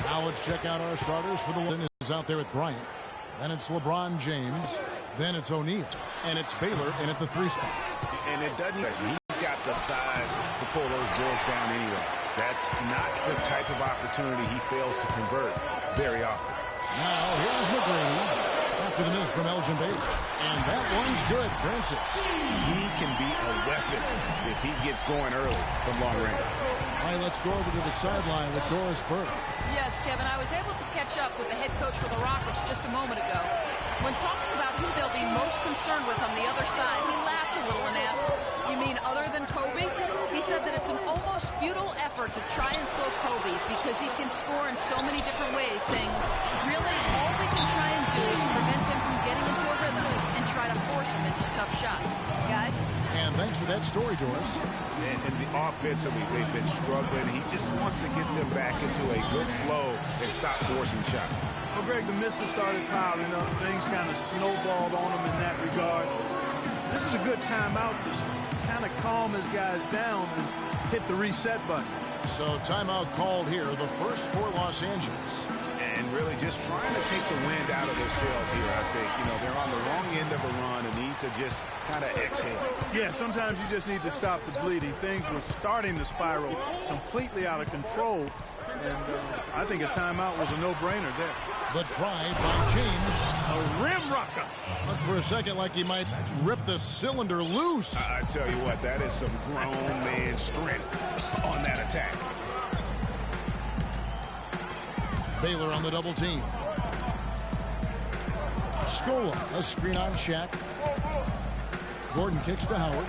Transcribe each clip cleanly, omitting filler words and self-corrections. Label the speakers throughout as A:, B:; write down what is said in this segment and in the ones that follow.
A: Now let's check out our starters for the one is out there at Bryant. Then it's LeBron James. Then it's O'Neal. And it's Baylor in at the 3 spot.
B: And it doesn't. He's got the size to pull those boards down anyway. That's not the type of opportunity he fails to convert very often.
A: Now here's McGrady. After the miss from Elgin Baylor. And that one's good, Francis.
B: He can be a weapon if he gets going early from long range.
A: All right, let's go over to the sideline with Doris Burke.
C: Yes, Kevin, I was able to catch up with the head coach for the Rockets just a moment ago. When talking about who they'll be most concerned with on the other side, he laughed a little and asked, "You mean other than Kobe?" He said that it's an almost futile effort to try and slow Kobe because he can score in so many different ways, saying, really, all we can try and do is prevent him from getting into a rhythm and try to force him into tough shots. Guys?
A: And thanks for that story, Doris.
B: And offensively, they've been struggling. He just wants to get them back into a good flow and stop forcing shots.
D: Well, Greg, the misses started piling up. Things kind of snowballed on him in that regard. This is a good timeout to kind of calm his guys down and hit the reset button.
A: So timeout called here, the first for Los Angeles.
B: And really just trying to take the wind out of their sails here, I think. You know, they're on the wrong end of a run and need to just kind of exhale.
D: Yeah, sometimes you just need to stop the bleeding. Things were starting to spiral completely out of control. And I think a timeout was a no-brainer there.
A: The drive by James.
D: A rim rocker.
A: Looked for a second like he might rip the cylinder loose.
B: I tell you what, that is some grown man strength on that attack.
A: Baylor on the double team. Scola, a screen on Shaq. Gordon kicks to Howard.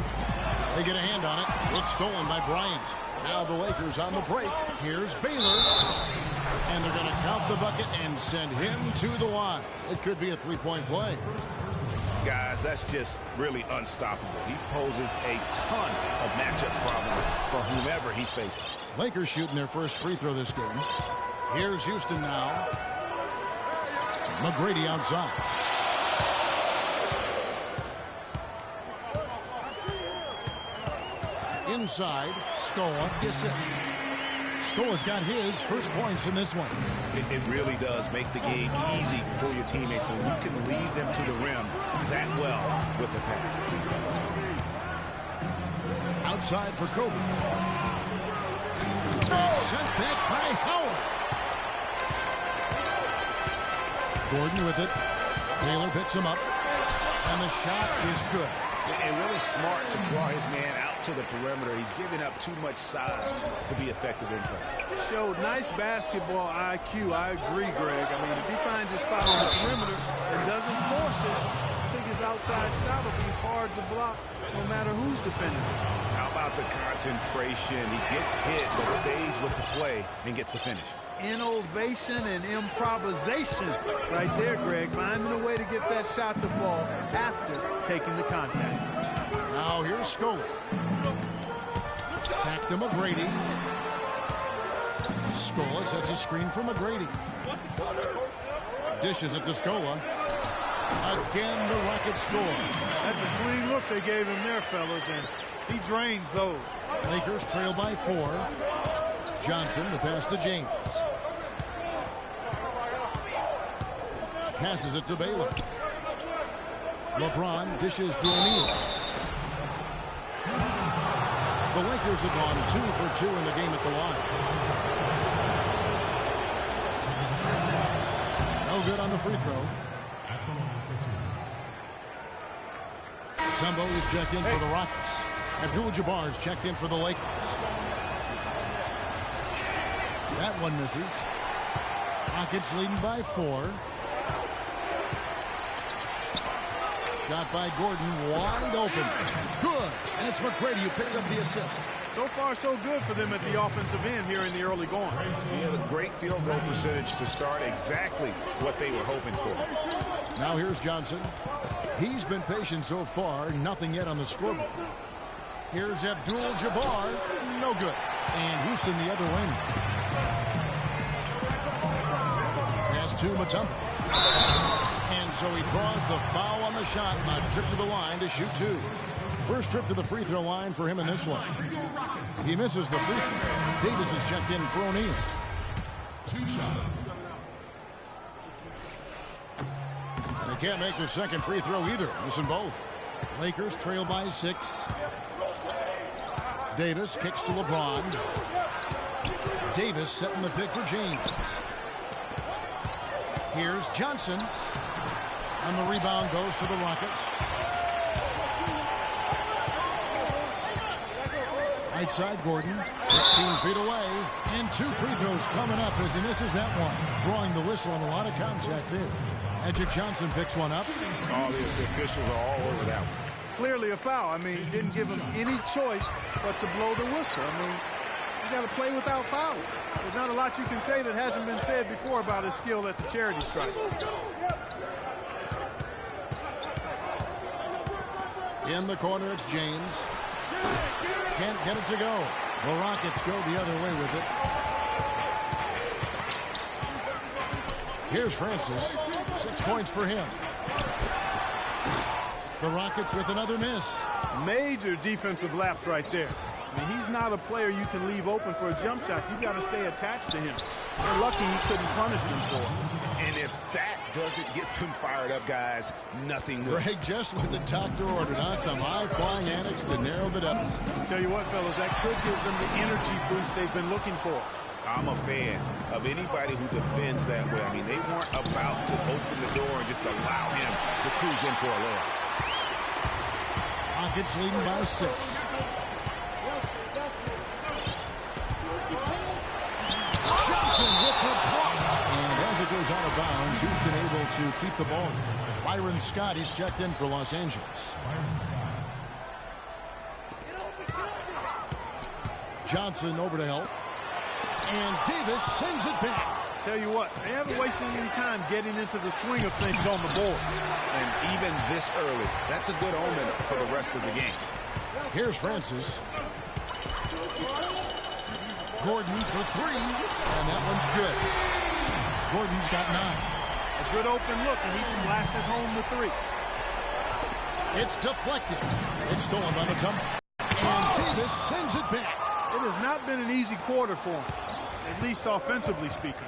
A: They get a hand on it. It's stolen by Bryant. Now the Lakers on the break. Here's Baylor. And they're going to count the bucket and send him to the line. It could be a three-point play.
B: Guys, that's just really unstoppable. He poses a ton of matchup problems for whomever he's facing.
A: Lakers shooting their first free throw this game. Here's Houston now. McGrady outside. Inside, Scola, the assist. Scola's got his first points in this one.
B: It really does make the game easy for your teammates when you can lead them to the rim that well with the pass.
A: Outside for Kobe. Sent back by Howard. Gordon with it. Baylor picks him up. And the shot is good.
B: And really smart to draw his man out to the perimeter. He's giving up too much size to be effective inside.
D: Showed nice basketball IQ. I agree, Greg. I mean, if he finds his spot on the perimeter and doesn't force it, I think his outside shot will be hard to block no matter who's defending him.
B: How about the concentration? He gets hit but stays with the play and gets the finish.
D: Innovation and improvisation right there, Greg. Finding a way to get that shot to fall after taking the contact.
A: Now here's Scola. Back to McGrady. Scola sets a screen for McGrady. Dishes it to Scola. Again, the Rockets score.
D: That's a clean look they gave him there, fellas, and he drains those.
A: Lakers trail by 4. Johnson, the pass to James. Passes it to Baylor. LeBron dishes to O'Neal. The Lakers have gone 2 for 2 in the game at the line. No good on the free throw. Tumbo is checked in for the Rockets. Abdul-Jabbar is checked in for the Lakers. That one misses. Rockets leading by 4. Shot by Gordon, wide open. Good. And it's McGrady who picks up the assist.
D: So far, so good for them at the offensive end here in the early going.
B: He had a great field goal percentage to start, exactly what they were hoping for.
A: Now here's Johnson. He's been patient so far. Nothing yet on the scoreboard. Here's Abdul-Jabbar. No good. And Houston the other way. Pass to Mutombo. And so he draws the foul on the shot. A trip to the line to shoot 2. First trip to the free throw line for him in this one. He misses the free throw. Davis is checked in for O'Neal.
E: 2 shots.
A: They can't make the second free throw either. Missing both. Lakers trail by 6. Davis kicks to LeBron. Davis setting the pick for James. Here's Johnson. And the rebound goes to the Rockets. Right side, Gordon. 16 feet away. And 2 free throws coming up as he misses that one. Drawing the whistle and a lot of contact there. Magic Johnson picks one up.
B: All the officials are all over that one.
D: Clearly a foul. I mean, didn't give him any choice but to blow the whistle. I mean, you got to play without fouling. There's not a lot you can say that hasn't been said before about his skill at the charity stripe.
A: In the corner, it's James. Can't get it to go. The Rockets go the other way with it. Here's Francis. 6 points for him. The Rockets with another miss.
D: Major defensive lapse right there. I mean, he's not a player you can leave open for a jump shot. You've got to stay attached to him. They're lucky he couldn't punish them for it.
B: And if that doesn't get them fired up, guys, nothing will.
A: Greg, just what the doctor ordered, huh? Some high-flying antics to narrow the deficit.
D: Tell you what, fellas, that could give them the energy boost they've been looking for.
B: I'm a fan of anybody who defends that way. I mean, they weren't about to open the door and just allow him to cruise in for a layup.
A: Rockets leading by 6. Johnson with the block. And as it goes out of bounds, Houston able to keep the ball. Byron Scott, he's checked in for Los Angeles. Johnson over to help. And Davis sends it back.
D: Tell you what, they haven't wasted any time getting into the swing of things on the board.
B: And even this early, that's a good omen for the rest of the game.
A: Here's Francis. Gordon for 3, and that one's good. Gordon's got 9.
D: A good open look, and he splashes home the 3.
A: It's deflected. It's stolen by Mutombo. And Davis sends it back.
D: It has not been an easy quarter for him, at least offensively speaking.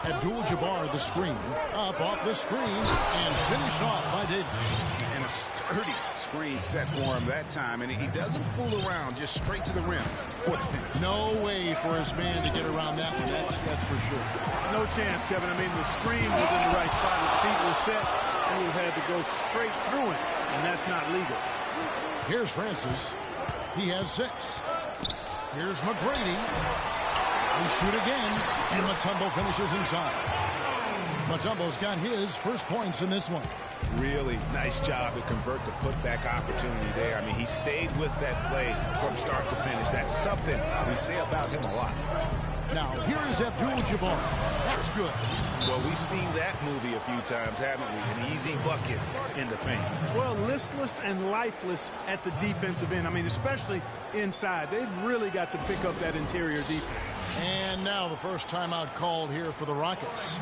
A: Abdul-Jabbar the screen. Up off the screen, and finished off by Davis.
B: And a sturdy screen set for him that time, and he doesn't fool around, just straight to the rim for the finish.
A: No way for his man to get around that one, that's for sure.
D: No chance, Kevin. I mean, the screen was in the right spot. His feet were set. He would have had to go straight through it, and that's not legal.
A: Here's Francis. He has 6. Here's McGrady. They shoot again, and Mutombo finishes inside. Mutombo's got his first points in this one.
B: Really nice job to convert the putback opportunity there. I mean, he stayed with that play from start to finish. That's something we say about him a lot.
A: Now, here is Abdul-Jabbar. That's good.
B: Well, we've seen that movie a few times, haven't we? An easy bucket in the paint.
D: Well, listless and lifeless at the defensive end. I mean, especially inside. They've really got to pick up that interior defense.
A: And now the first timeout called here for the Rockets.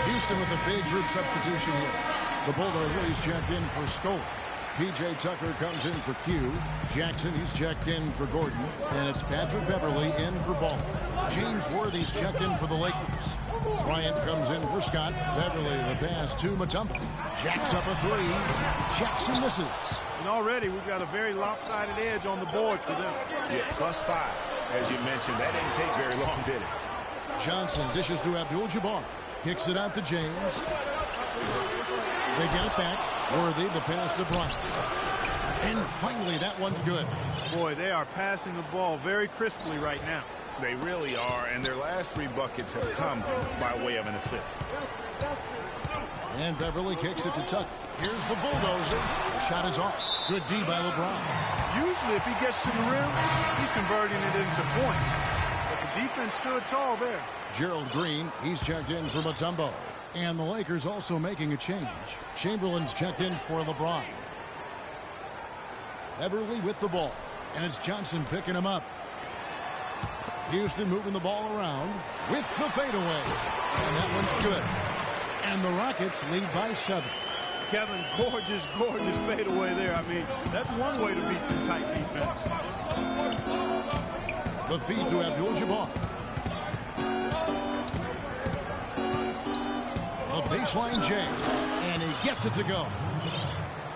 A: Houston with a big group substitution here. The Bulldogs checked in for Stoll. P.J. Tucker comes in for Q. Jackson, he's checked in for Gordon. And it's Patrick Beverly in for Ball. James Worthy's checked in for the Lakers. Bryant comes in for Scott. Beverly the pass to Mutombo. Jacks up a three. Jackson misses.
D: And already we've got a very lopsided edge on the board for them.
B: Yeah, +5. As you mentioned, that didn't take very long, did it?
A: Johnson dishes to Abdul-Jabbar. Kicks it out to James. They get it back. Worthy the pass to Bryant. And finally, that one's good.
D: Boy, they are passing the ball very crisply right now.
B: They really are, and their last 3 buckets have come by way of an assist.
A: And Beverly kicks it to Tucker. Here's the bulldozer. The shot is off. Good D by LeBron.
D: Usually if he gets to the rim, he's converting it into points. But the defense stood tall there.
A: Gerald Green, he's checked in for Mutombo. And the Lakers also making a change. Chamberlain's checked in for LeBron. Beverly with the ball. And it's Johnson picking him up. Houston moving the ball around with the fadeaway. And that one's good. And the Rockets lead by 7.
D: Kevin, gorgeous fadeaway there. I mean, that's one way to beat some tight defense.
A: The feed to Abdul-Jabbar. A baseline J. And he gets it to go.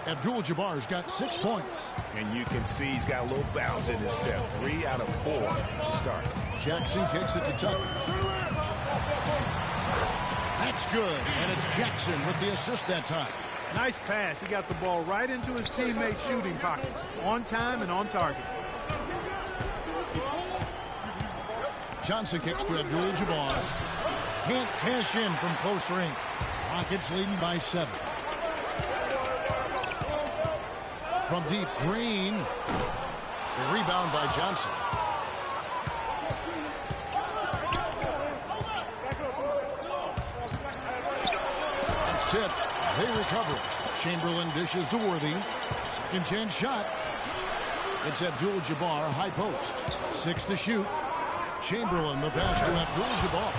A: Abdul-Jabbar's got 6 points.
B: And you can see he's got a little bounce in his step. 3 out of 4 to start.
A: Jackson kicks it to Tucker. That's good. And it's Jackson with the assist that time.
D: Nice pass. He got the ball right into his teammate's shooting pocket. On time and on target.
A: Johnson kicks to Abdul-Jabbar. Can't cash in from close range. Rockets leading by 7. From deep, Green. The rebound by Johnson. It's tipped. They recover it. Chamberlain dishes to Worthy. Second chance shot. It's Abdul-Jabbar, high post. 6 to shoot. Chamberlain, the pass to Abdul-Jabbar.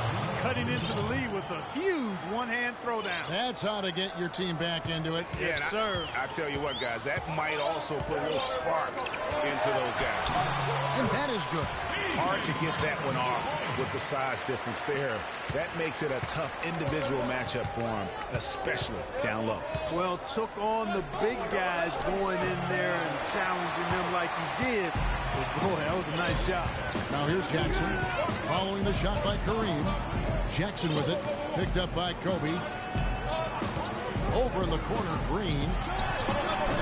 D: Cutting into the lead with a huge one-hand throwdown.
A: That's how to get your team back into it.
D: Yes, sir.
B: I tell you what, guys, that might also put a little spark into those guys.
A: And that is good.
B: Hard to get that one off with the size difference there. That makes it a tough individual matchup for him, especially down low.
D: Well, took on the big guys going in there and challenging them like he did. But boy, that was a nice job.
A: Now here's Jackson following the shot by Kareem. Jackson with it, picked up by Kobe. Over in the corner, Green.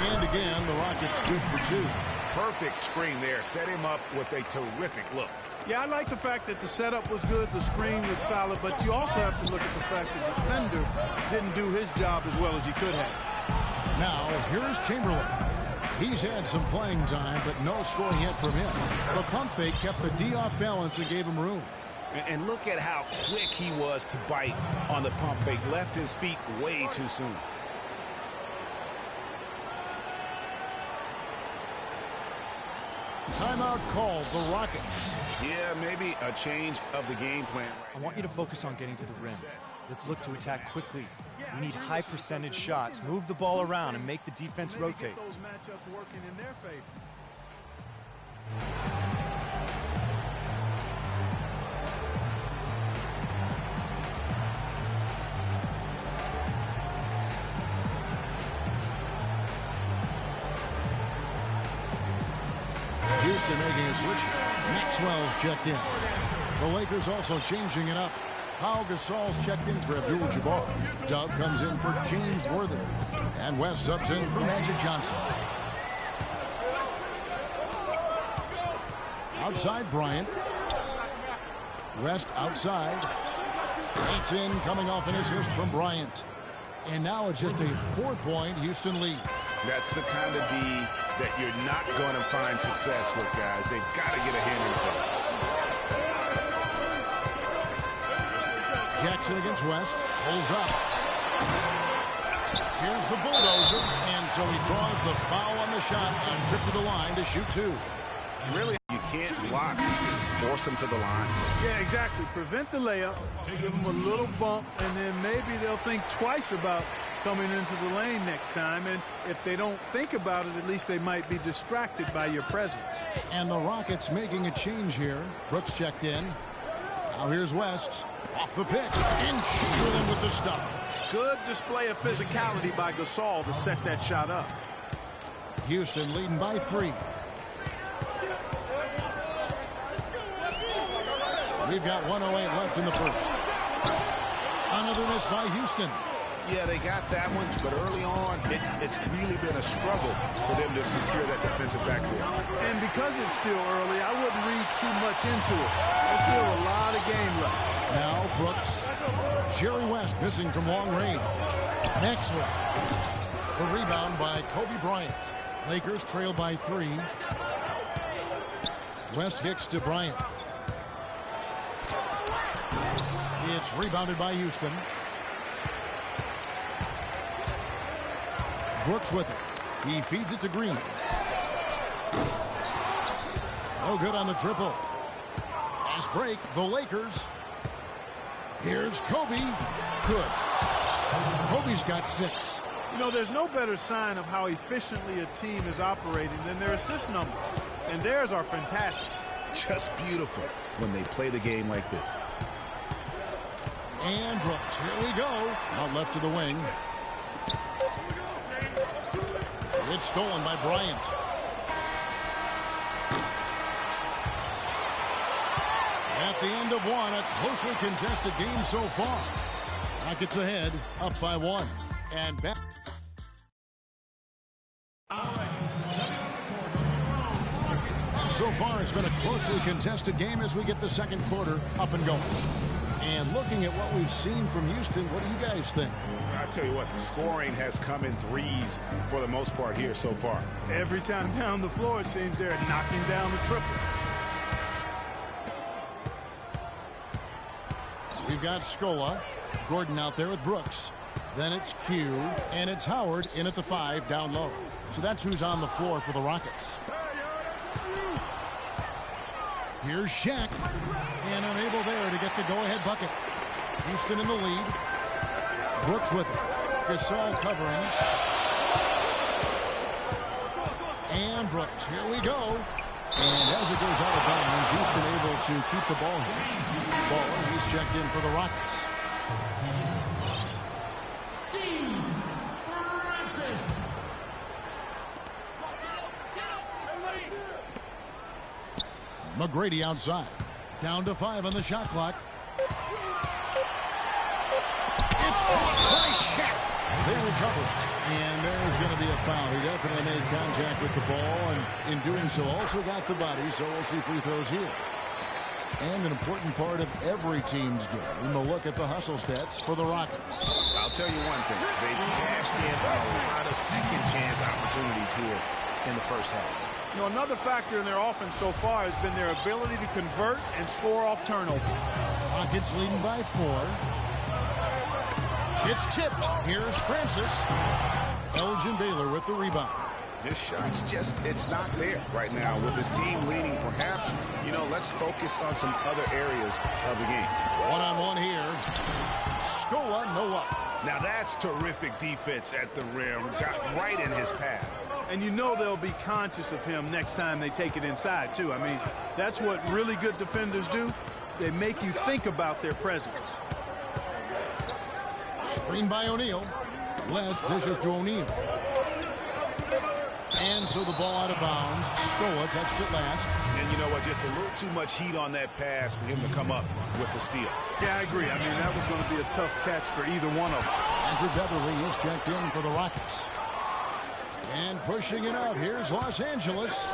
A: And again, the Rockets good for 2.
B: Perfect screen there. Set him up with a terrific look.
D: Yeah, I like the fact that the setup was good, the screen was solid, but you also have to look at the fact that the defender didn't do his job as well as he could have.
A: Now, here's Chamberlain. He's had some playing time, but no scoring yet from him. The pump fake kept the D off balance and gave him room.
B: And look at how quick he was to bite on the pump fake. Left his feet way too soon.
A: Timeout called the Rockets.
B: Yeah, maybe a change of the game plan.
F: I want you to focus on getting to the rim. Let's look to attack quickly. We need high percentage shots. Move the ball around and make the defense rotate.
D: Those matchups working in their favor.
A: Houston making a switch. Maxwell's checked in. The Lakers also changing it up. Pau Gasol's checked in for Abdul-Jabbar. Dub comes in for James Worthy. And West subs in for Magic Johnson. Outside Bryant. West outside. It's in, coming off an assist from Bryant. And now it's just a 4-point Houston lead.
B: That's the kind of D that you're not going to find success with, guys. They've got to get a hand in front.
A: Jackson against West. Pulls up. Here's the bulldozer. And so he draws the foul on the shot and trip to the line to shoot 2.
B: Really, you can't block. Force them to the line.
D: Yeah, exactly. Prevent the layup. Give them a little bump, and then maybe they'll think twice about coming into the lane next time. And if they don't think about it, at least they might be distracted by your presence.
A: And the Rockets making a change here. Brooks checked in. Now here's West. Off the pitch. And Chamberlain with the stuff.
D: Good display of physicality by Gasol to set that shot up.
A: Houston leading by 3. We've got 1:08 left in the first. Another miss by Houston.
B: Yeah, they got that one, but early on, it's really been a struggle for them to secure that defensive backboard.
D: And because it's still early, I wouldn't read too much into it. There's still a lot of game left.
A: Now Brooks. Jerry West missing from long range. Maxwell. The rebound by Kobe Bryant. Lakers trail by 3. West kicks to Bryant. It's rebounded by Houston. Brooks with it. He feeds it to Green. No good on the triple. Fast break. The Lakers. Here's Kobe. Good. Kobe's got 6.
D: You know, there's no better sign of how efficiently a team is operating than their assist numbers. And theirs are fantastic.
B: Just beautiful when they play the game like this.
A: And Brooks. Here we go. Out left to the wing. It's stolen by Bryant. At the end of one, a closely contested game so far. Rockets ahead, up by 1. And back. So far, it's been a closely contested game as we get the second quarter up and going. And looking at what we've seen from Houston, what do you guys think?
B: I tell you what, the scoring has come in threes for the most part here so far.
D: Every time down the floor, it seems they're knocking down the triple.
A: We've got Scola. Gordon out there with Brooks. Then it's Q, and it's Howard in at the 5 down low. So that's who's on the floor for the Rockets. Here's Shaq, and unable there to get the go-ahead bucket. Houston in the lead. Brooks with it. Gasol covering. And Brooks, here we go. And as it goes out of bounds, Houston able to keep the ball here. Ball, he's checked in for the Rockets. McGrady outside. Down to 5 on the shot clock. It's blocked by Shaq. They recover it. And there's going to be a foul. He definitely made contact with the ball, and in doing so also got the body, so we'll see free throws here. And an important part of every team's game, a look at the hustle stats for the Rockets.
B: I'll tell you one thing. They've cashed in on a lot of second chance opportunities here in the first half.
D: You know, another factor in their offense so far has been their ability to convert and score off turnovers.
A: Rockets leading by 4. It's tipped. Here's Francis. Elgin Baylor with the rebound.
B: His shot's just, it's not there right now. With his team leading, perhaps, you know, let's focus on some other areas of the game.
A: One-on-one here. Scola, no luck.
B: Now that's terrific defense at the rim. Got right in his path.
D: And you know they'll be conscious of him next time they take it inside, too. I mean, that's what really good defenders do. They make you think about their presence.
A: Screen by O'Neal. Les dishes to O'Neal. And so the ball out of bounds. Scola touched it last.
B: And you know what? Just a little too much heat on that pass for him to come up with the steal.
D: Yeah, I agree. I mean, that was going to be a tough catch for either one of them.
A: Andrew Beverly is checked in for the Rockets. And pushing it up. Here's Los Angeles.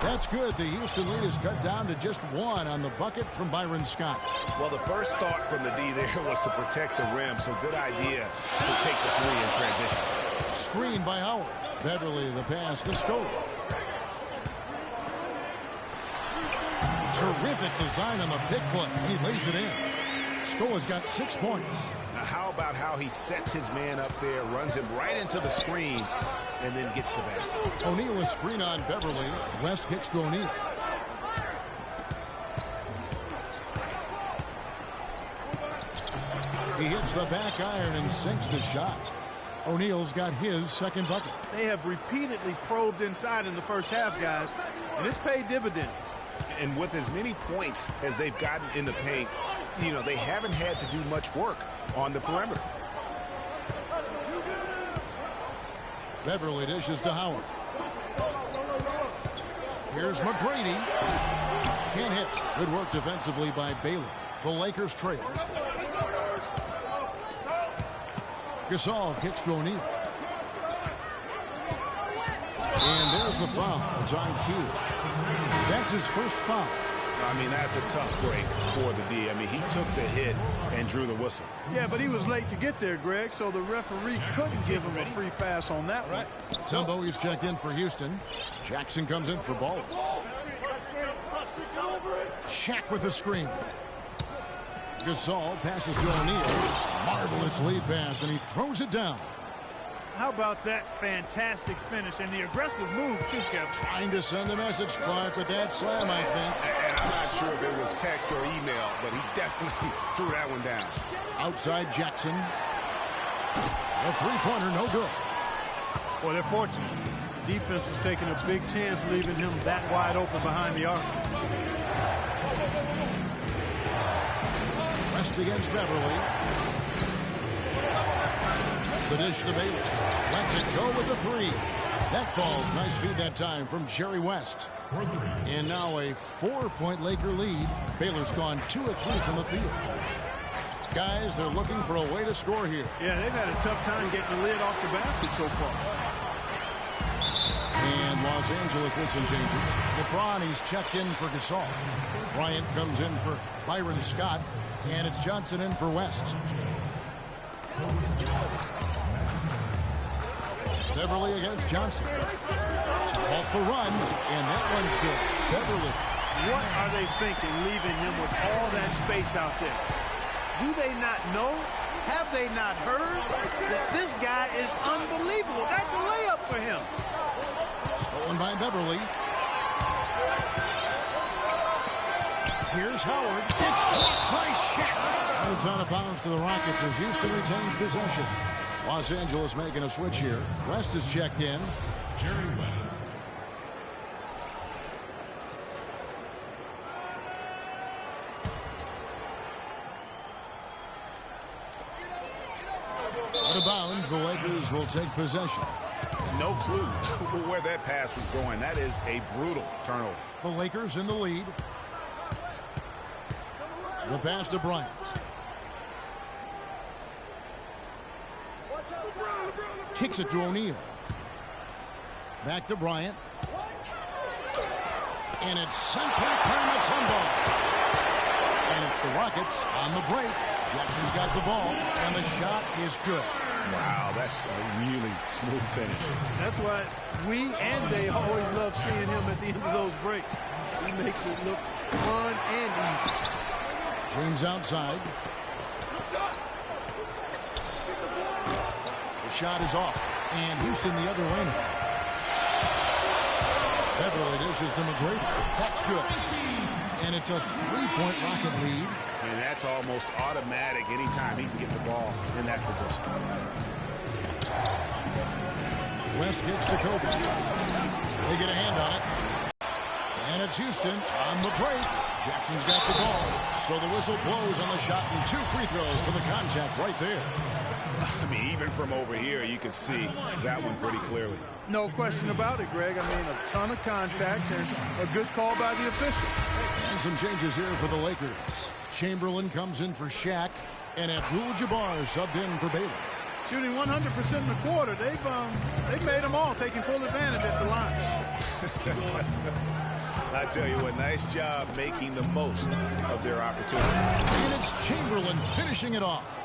A: That's good. The Houston lead is cut down to just 1 on the bucket from Byron Scott.
B: Well, the first thought from the D there was to protect the rim, so good idea to take the 3 in transition.
A: Screen by Howard. Beverly, the pass to Scola. Terrific design on the pick play. He lays it in. Scola's got 6 points.
B: Now, how about how he sets his man up there, runs him right into the screen, and then gets the basket.
A: O'Neal with screen on Beverly. West kicks to O'Neal. He hits the back iron and sinks the shot. O'Neal's got his second bucket.
D: They have repeatedly probed inside in the first half, guys, and it's paid dividends.
B: And with as many points as they've gotten in the paint, you know, they haven't had to do much work on the perimeter.
A: Beverly dishes to Howard. Here's McGrady. Can't hit. Good work defensively by Baylor. The Lakers trail. Gasol kicks to O'Neal. And there's the foul. It's on cue. That's his first foul.
B: I mean, that's a tough break for the D. I mean, he took the hit and drew the whistle.
D: Yeah, but he was late to get there, Greg, so the referee couldn't give him a free pass on that one.
A: Tumbo is checked in for Houston. Jackson comes in for Ball. Shaq with the screen. Gasol passes to O'Neal. Marvelous lead pass, and he throws it down.
D: How about that fantastic finish and the aggressive move, too, Kevin?
A: Trying to send a message, Clark, with that slam, I think.
B: And I'm not sure if it was text or email, but he definitely threw that one down.
A: Outside Jackson. The three-pointer, no good.
D: Well, they're fortunate. Defense was taking a big chance leaving him that wide open behind the arc.
A: West against Beverly. The dish to Baylor. Lets it go with the three. That falls. Nice feed that time from Jerry West. And now a 4-point Laker lead. Baylor's gone 2 of 3 from the field. Guys, they're looking for a way to score here.
D: Yeah, they've had a tough time getting the lid off the basket so far.
A: And Los Angeles with some changes. LeBron, he's checked in for Gasol. Bryant comes in for Byron Scott. And it's Johnson in for West. Beverly against Johnson. To halt the run, and that one's good. Beverly.
D: What are they thinking leaving him with all that space out there? Do they not know? Have they not heard that this guy is unbelievable? That's a layup for him.
A: Stolen by Beverly. Here's Howard. It's blocked by Shaq. It's out of bounds to the Rockets as Houston retains possession. Los Angeles making a switch here. West is checked in.
E: Jerry West.
A: Out of bounds, the Lakers will take possession.
B: No clue where that pass was going. That is a brutal turnover.
A: The Lakers in the lead. The pass to Bryant. Kicks it to O'Neal. Back to Bryant. And it's sent back by Mutombo. And it's the Rockets on the break. Jackson's got the ball, and the shot is good.
B: Wow, that's a really smooth finish.
D: That's why we and they always love seeing him at the end of those breaks. He makes it look fun and easy.
A: James outside. The shot is off, and Houston the other way now. Beverly dishes to McGrady. That's good. And it's a 3-point Rocket lead.
B: And that's almost automatic anytime he can get the ball in that position.
A: West kicks to Kobe. They get a hand on it. And it's Houston on the break. Jackson's got the ball. So the whistle blows on the shot and 2 free throws for the contact right there.
B: I mean, even from over here, you can see that one pretty clearly.
D: No question about it, Greg. I mean, a ton of contact and a good call by the official.
A: And some changes here for the Lakers. Chamberlain comes in for Shaq, and Abdul-Jabbar subbed in for Baylor.
D: Shooting 100% in the quarter. They've made them all, taking full advantage at the line.
B: I tell you what, nice job making the most of their opportunity.
A: And it's Chamberlain finishing it off.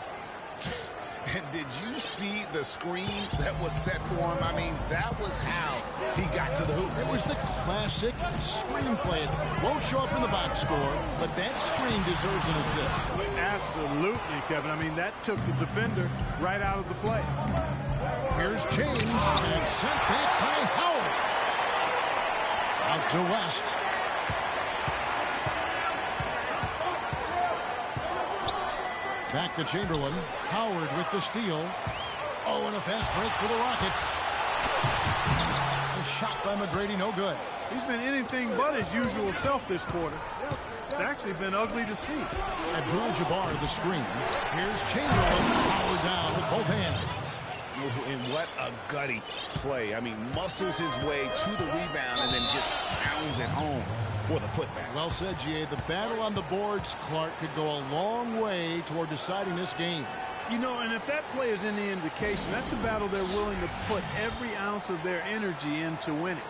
B: And did you see the screen that was set for him? I mean, that was how he got to the hoop.
A: It was the classic screen play. It won't show up in the box score, but that screen deserves an assist.
D: Absolutely, Kevin. I mean, that took the defender right out of the play.
A: Here's James, and it's sent back by Howard. Out to West. Back to Chamberlain. Howard with the steal. Oh, and a fast break for the Rockets. A shot by McGrady, no good.
D: He's been anything but his usual self this quarter. It's actually been ugly to see.
A: Abdul-Jabbar the screen. Here's Chamberlain, powered down with both hands.
B: And what a gutty play. I mean, muscles his way to the rebound and then just pounds it home for the putback.
A: Well said, G.A. The battle on the boards, Clark, could go a long way toward deciding this game.
D: You know, and if that play is any indication, that's a battle they're willing to put every ounce of their energy into winning.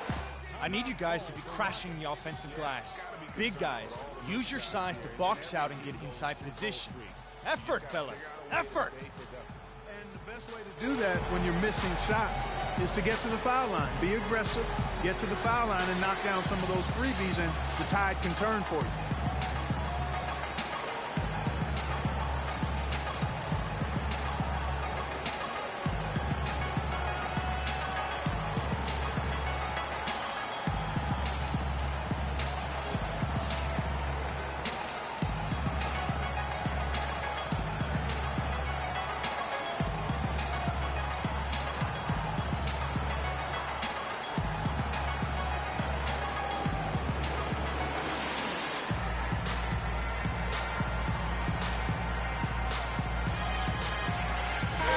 F: I need you guys to be crashing the offensive glass. Big guys, use your size to box out and get inside position. Effort, fellas. Effort!
D: And the best way to do that when you're missing shots is to get to the foul line. Be aggressive, get to the foul line, and knock down some of those freebies, and the tide can turn for you.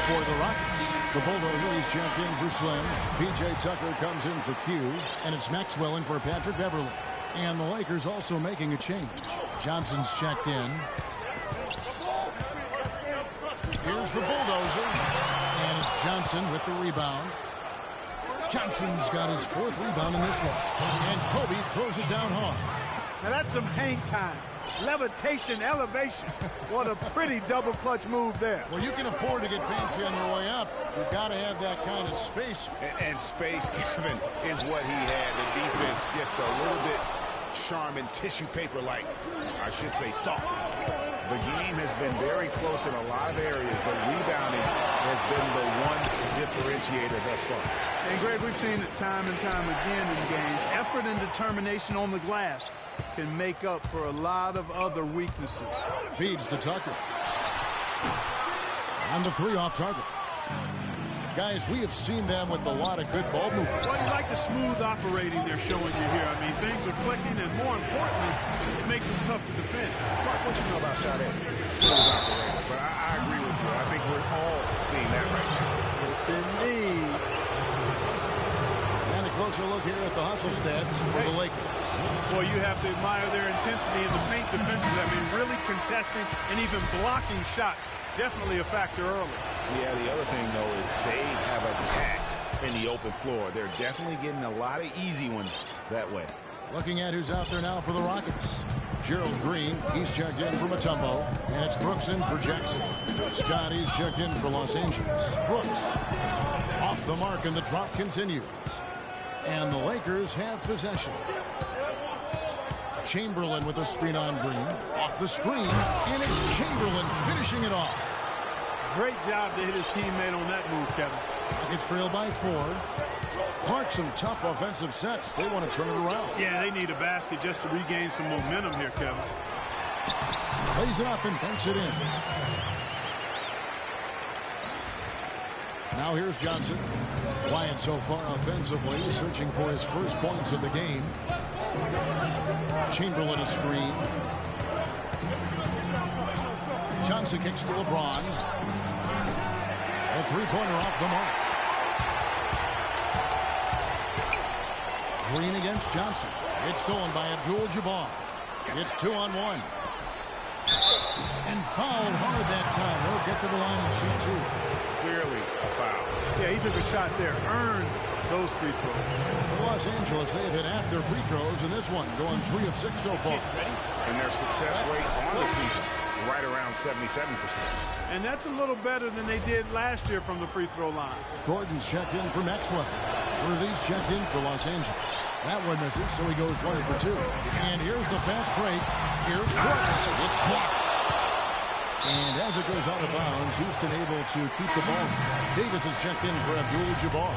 A: For the Rockets, the Bulldozers checked in for Slim. P.J. Tucker comes in for Q. And it's Maxwell in for Patrick Beverly. And the Lakers also making a change. Johnson's checked in. Here's the Bulldozer. And it's Johnson with the rebound. Johnson's got his 4th rebound in this one. And Kobe throws it down hard.
D: Now that's some hang time. Levitation, elevation. What a pretty double clutch move there.
A: Well, you can afford to get fancy on your way up. You've got to have that kind of space.
B: And space, Kevin, is what he had. The defense just a little bit Charmin tissue paper-like. I should say soft. The game has been very close in a lot of areas, but rebounding has been the one differentiator thus far.
D: And Greg, we've seen it time and time again in games. Effort and determination on the glass can make up for a lot of other weaknesses.
A: Feeds to Tucker. On the 3 off target. Guys, we have seen them with a lot of good ball movement.
D: Well, you like the smooth operating they're showing you here. I mean, things are clicking, and more importantly, it makes them tough to defend.
B: Clark, what you know about shot at? Smooth operator, but I agree with you. I think we're all seeing that right now.
D: Yes, indeed.
A: And a closer look here at the hustle stats for the Lakers.
D: Boy, you have to admire their intensity in the paint defensively. I mean, really contesting and even blocking shots. Definitely a factor early.
B: Yeah, the other thing, though, is they have attacked in the open floor. They're definitely getting a lot of easy ones that way.
A: Looking at who's out there now for the Rockets. Gerald Green, he's checked in for Mutombo. And it's Brooks in for Jackson. Scotty's checked in for Los Angeles. Brooks off the mark, and the drop continues. And the Lakers have possession. Chamberlain with a screen on Green. Off the screen, and it's Chamberlain finishing it off.
D: Great job to hit his teammate on that move, Kevin.
A: Rockets trail by 4. Clark, some tough offensive sets. They want to turn it around.
D: Yeah, they need a basket just to regain some momentum here, Kevin.
A: Lays it up and banks it in. Now here's Johnson. Quiet so far offensively, searching for his first points of the game. Chamberlain a screen. Johnson kicks to LeBron. A three-pointer off the mark. Green against Johnson. It's stolen by Abdul-Jabbar. It's 2-on-1. And fouled hard that time. They'll get to the line and shoot 2.
B: Clearly a foul.
D: Yeah, he took a shot there. Earned those free throws.
A: For Los Angeles, they have hit half their free throws in this one, going 3 of 6 so far.
B: And their success rate on the season, right around 77%.
D: And that's a little better than they did last year from the free throw line.
A: Gordon's checked in for Maxwell. Worthy's checked in for Los Angeles. That one misses, so he goes 1 for 2. And here's the fast break. Here's Brooks. It's blocked. And as it goes out of bounds, Houston able to keep the ball. Davis is checked in for Abdul-Jabbar.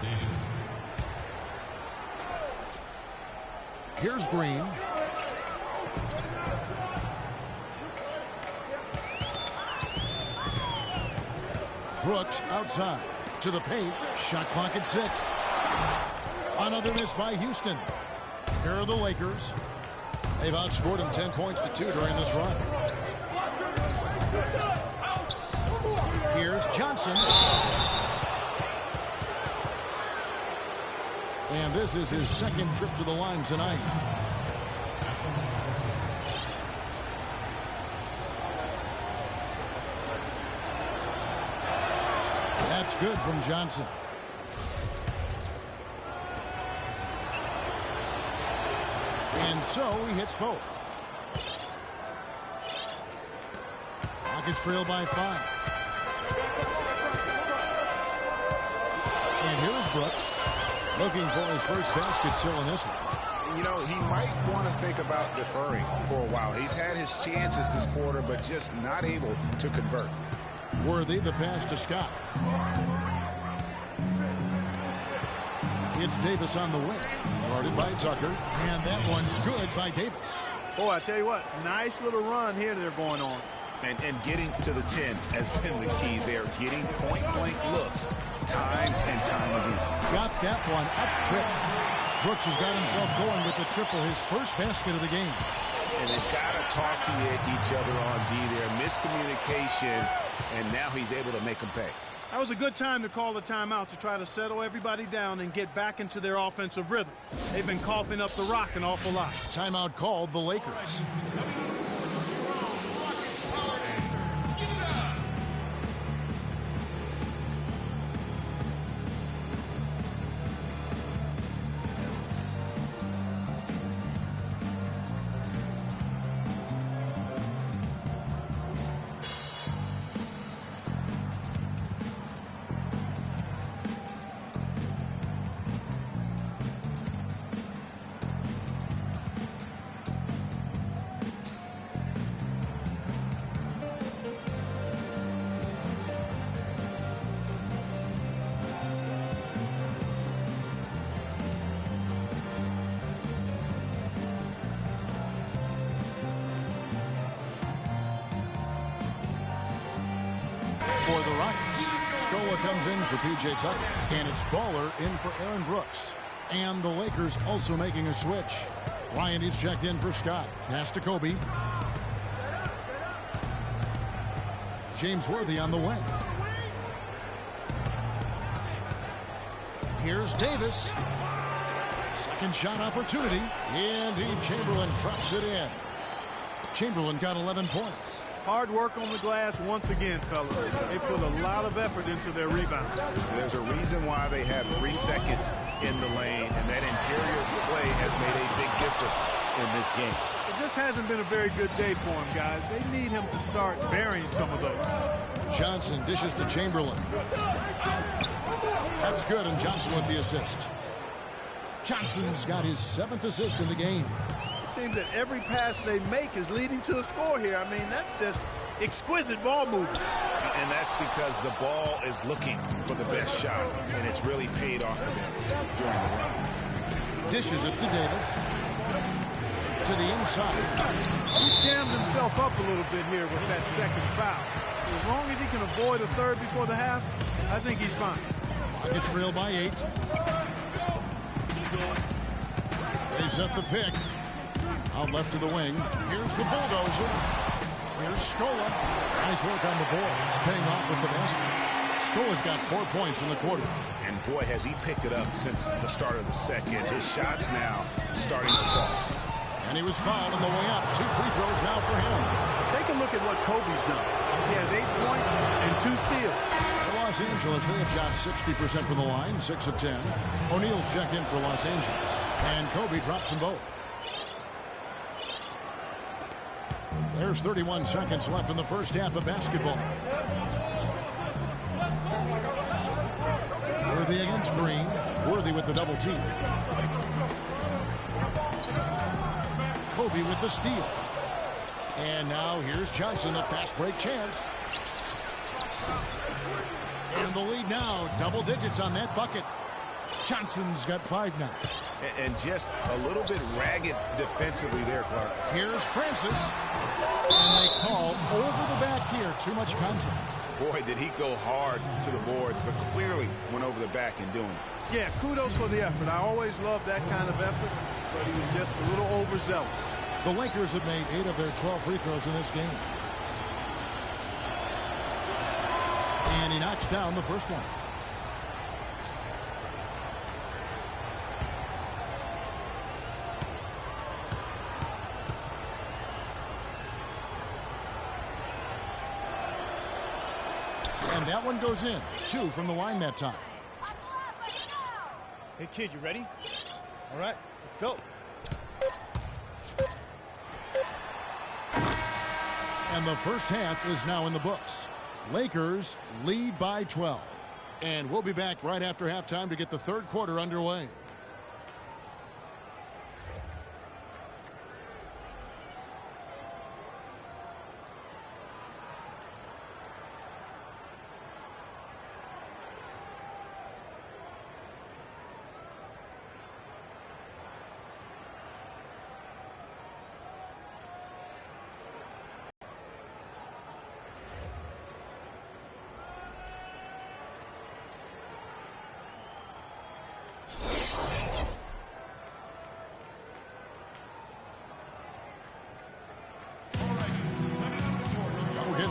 E: Davis.
A: Here's Green. Brooks outside to the paint. Shot clock at 6. Another miss by Houston. Here are the Lakers. They've outscored him 10 points to 2 during this run. Here's Johnson. And this is his second trip to the line tonight. That's good from Johnson. And so he hits both. Rockets trail by 5. And here's Brooks. Looking for his first basket still in this one.
B: You know, he might want to think about deferring for a while. He's had his chances this quarter, but just not able to convert.
A: Worthy, the pass to Scott. It's Davis on the wing. Guarded by Tucker. And that one's good by Davis.
D: Boy, I tell you what, nice little run here they're going on.
B: And getting to the 10 has been the key there. Getting point-blank looks time and time again.
A: Got that one up quick. Brooks has got himself going with the triple, his first basket of the game.
B: And they've got to talk to each other on D there. Miscommunication, and now he's able to make them pay.
D: That was a good time to call the timeout to try to settle everybody down and get back into their offensive rhythm. They've been coughing up the rock an awful lot.
A: Timeout called the Lakers. For the Rockets, Scola comes in for P.J. Tucker, and it's Baller in for Aaron Brooks. And the Lakers also making a switch. Ryan is checked in for Scott. Pass to Kobe. James Worthy on the wing. Here's Davis. Second shot opportunity. Indeed, Chamberlain drops it in. Chamberlain got 11 points.
D: Hard work on the glass once again, fellas. They put a lot of effort into their rebounds.
B: There's a reason why they have 3 seconds in the lane, and that interior play has made a big difference in this game.
D: It just hasn't been a very good day for him, guys. They need him to start burying some of those.
A: Johnson dishes to Chamberlain. That's good, and Johnson with the assist. Johnson's got his 7th assist in the game.
D: It seems that every pass they make is leading to a score here. I mean, that's just exquisite ball movement.
B: And that's because the ball is looking for the best shot, and it's really paid off for them during the run.
A: Dishes it to Davis. To the inside.
D: He's jammed himself up a little bit here with that second foul. As long as he can avoid a third before the half, I think he's fine.
A: Rockets trail by 8. They set the pick. Out left to the wing. Here's the bulldozer. Here's Scola. Nice work on the board. It's paying off with the basket. Scola's got 4 points in the quarter.
B: And boy, has he picked it up since the start of the second. His shots now starting to fall.
A: And he was fouled on the way up. 2 free throws now for him.
D: Take a look at what Kobe's done. He has 8 points and 2 steals.
A: For Los Angeles, they have shot 60% from the line, 6 of 10. O'Neal's checked in for Los Angeles. And Kobe drops them both. There's 31 seconds left in the first half of basketball. Worthy against Green. Worthy with the double team. Kobe with the steal. And now here's Johnson, a fast break chance. And the lead now, double digits on that bucket. Johnson's got 5 now.
B: And just a little bit ragged defensively there, Clark.
A: Here's Francis. And they call over the back here. Too much contact.
B: Boy, did he go hard to the boards, but clearly went over the back in doing it.
D: Yeah, kudos for the effort. I always love that kind of effort, but he was just a little overzealous.
A: The Lakers have made 8 of their 12 free throws in this game. And he knocks down the first one. And that one goes in. 2 from the line that time.
F: Hey, kid, you ready? All right, let's go.
A: And the first half is now in the books. Lakers lead by 12. And we'll be back right after halftime to get the third quarter underway.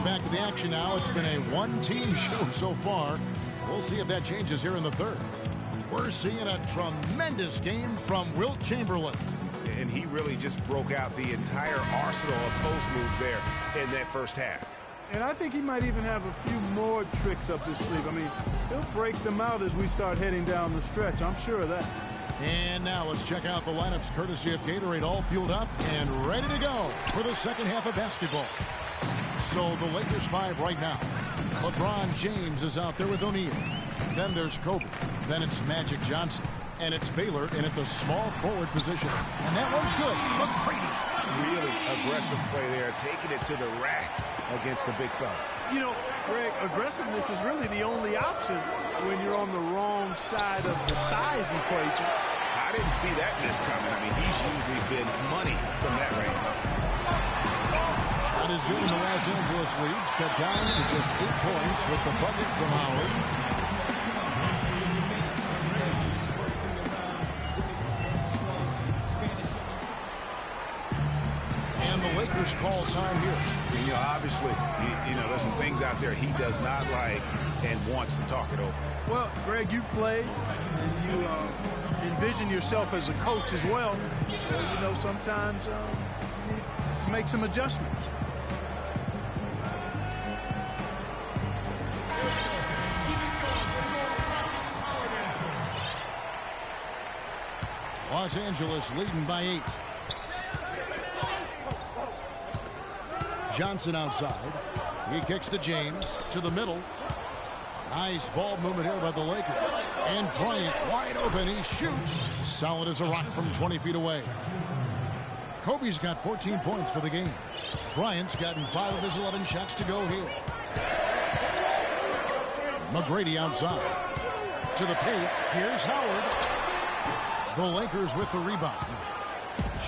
A: Back to the action now. It's been a one-team show so far. We'll see if that changes here in the third. We're seeing a tremendous game from Wilt Chamberlain.
B: And he really just broke out the entire arsenal of post moves there in that first half.
D: And I think he might even have a few more tricks up his sleeve. I mean, he'll break them out as we start heading down the stretch. I'm sure of that.
A: And now let's check out the lineups courtesy of Gatorade, all fueled up and ready to go for the second half of basketball. So the Lakers 5 right now. LeBron James is out there with O'Neal. Then there's Kobe. Then it's Magic Johnson. And it's Baylor in at the small forward position. And that one's good. McGrady.
B: Really aggressive play there, taking it to the rack against the big fella.
D: You know, Greg, aggressiveness is really the only option when you're on the wrong side of the size equation.
B: I didn't see that miss coming. I mean, he's usually been money from that range.
A: That is good, and the Los Angeles leads cut down to just 8 points with the bucket from Howard. And the Lakers call time here.
B: You know, obviously, you know, there's some things out there he does not like and wants to talk it over.
D: Well, Greg, you've played, and you envision yourself as a coach as well. So, you know, sometimes you need to make some adjustments.
A: Los Angeles leading by 8. Johnson outside. He kicks to James, to the middle. Nice ball movement here by the Lakers. And Bryant wide open. He shoots. Solid as a rock from 20 feet away. Kobe's got 14 points for the game. Bryant's gotten 5 of his 11 shots to go here. McGrady outside. To the paint. Here's Howard. The Lakers with the rebound.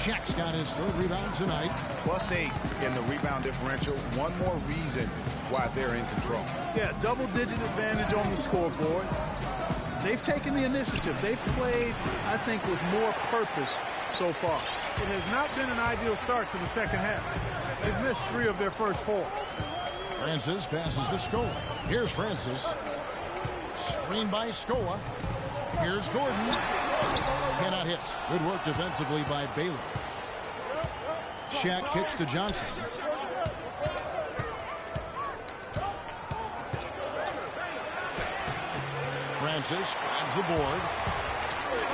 A: Shaq's got his 3rd rebound tonight.
B: +8 in the rebound differential. One more reason why they're in control.
D: Yeah, double-digit advantage on the scoreboard. They've taken the initiative. They've played, I think, with more purpose so far. It has not been an ideal start to the second half. They've missed 3 of their first 4.
A: Francis passes to Scola. Here's Francis. Screen by Scola. Here's Gordon. Cannot hit. Good work defensively by Baylor. Shaq kicks to Johnson. Francis grabs the board.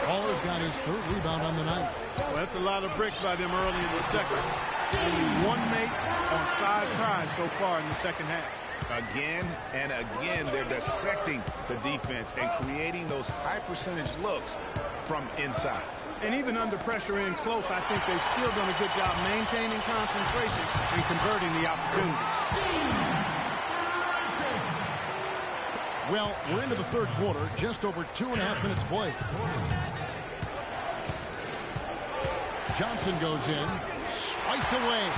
A: Baller's got his 3rd rebound on the night.
D: Well, that's a lot of bricks by them early in the second. Only 1 make on 5 tries so far in the second half.
B: Again and again, they're dissecting the defense and creating those high-percentage looks from inside.
D: And even under pressure in close, I think they've still done a good job maintaining concentration and converting the opportunities.
A: Well, we're into the third quarter, just over 2.5 minutes played. Johnson goes in, swiped away.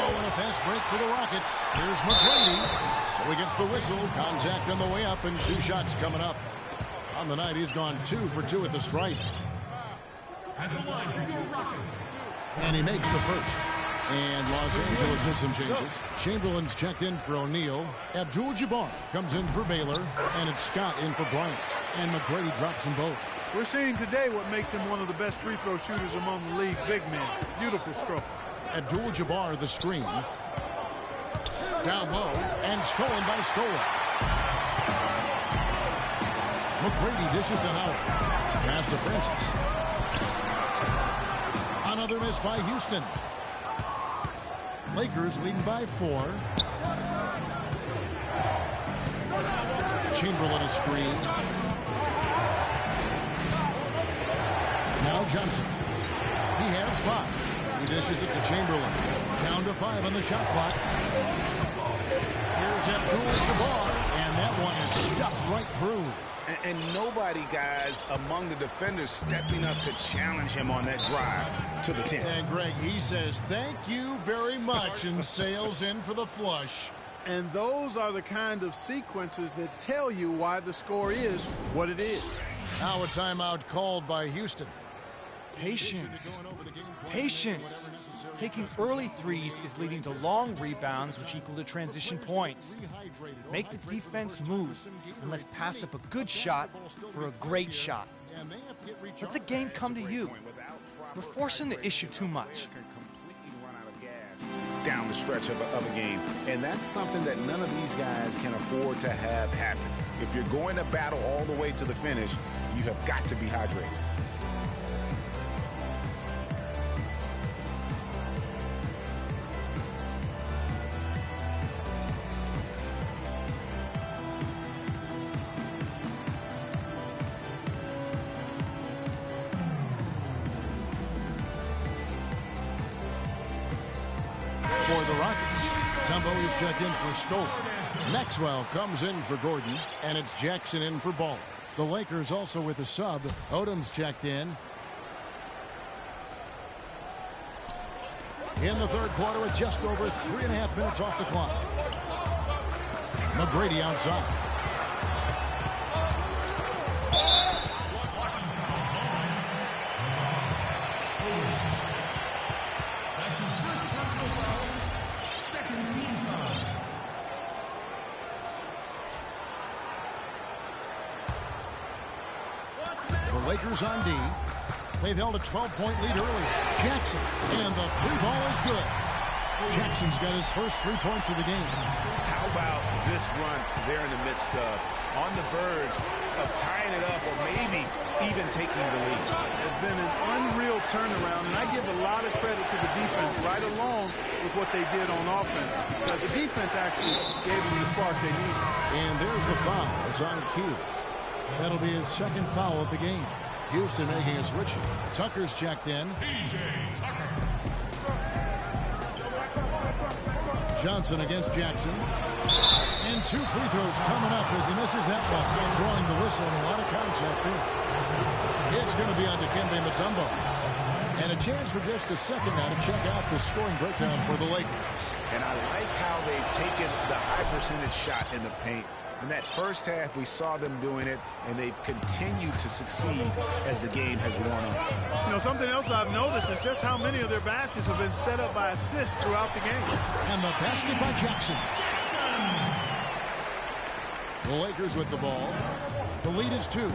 A: Oh, and a fast break for the Rockets. Here's McGrady. So he gets the whistle. Contact on the way up, and 2 shots coming up. On the night, he's gone 2 for 2 at the stripe.
E: At the line for your Rockets,
A: And he makes the first. And Los Angeles with some changes. Chamberlain's checked in for O'Neal. Abdul-Jabbar comes in for Baylor. And it's Scott in for Bryant. And McGrady drops them both.
D: We're seeing today what makes him one of the best free throw shooters among the league's big men. Beautiful stroke.
A: Abdul-Jabbar the screen. Down low and stolen by Stola. McGrady dishes to Howard. Pass to Francis. Another miss by Houston. Lakers leading by 4. Chamberlain a screen. Now Johnson. He has 5. He dishes it to Chamberlain. Down to 5 on the shot clock. Here's Abdul-Jabbar, and that one is stuffed right through.
B: And nobody, guys, among the defenders stepping up to challenge him on that drive to the 10.
A: And Greg, he says, thank you very much, and sails in for the flush.
D: And those are the kind of sequences that tell you why the score is what it is.
A: Now a timeout called by Houston.
F: Patience. Patience. Taking early threes is leading to long rebounds, which equal to transition points. Make the defense move, and let's pass up a good shot for a great shot. Let the game come to you. We're forcing the issue too much.
B: Down the stretch of a game, and that's something that none of these guys can afford to have happen. If you're going to battle all the way to the finish, you have got to be hydrated.
A: For the Rockets, Tumbo is checked in for Stoll. Maxwell comes in for Gordon, and it's Jackson in for Ball. The Lakers also with a sub. Odom's checked in. In the third quarter with just over 3.5 minutes off the clock. McGrady outside. Lakers on D. They've held a 12-point lead early. Jackson, and the 3-ball is good. Jackson's got his first 3 points of the game.
B: How about this run there in the midst of, on the verge of tying it up or maybe even taking the lead?
D: It's been an unreal turnaround, and I give a lot of credit to the defense right along with what they did on offense, because the defense actually gave them the spark they needed.
A: And there's the foul. It's on cue. That'll be his second foul of the game. Houston making a switch. Tucker's checked in. Johnson against Jackson. And 2 free throws coming up as he misses that one. Drawing the whistle and a lot of contact there. It's going to be on Dikembe Mutombo. And a chance for just a second now to check out the scoring breakdown for the Lakers.
B: And I like how they've taken the high percentage shot in the paint. In that first half, we saw them doing it, and they've continued to succeed as the game has worn on.
D: You know, something else I've noticed is just how many of their baskets have been set up by assists throughout the game.
A: And the basket by Jackson. The Lakers with the ball. The lead is 2.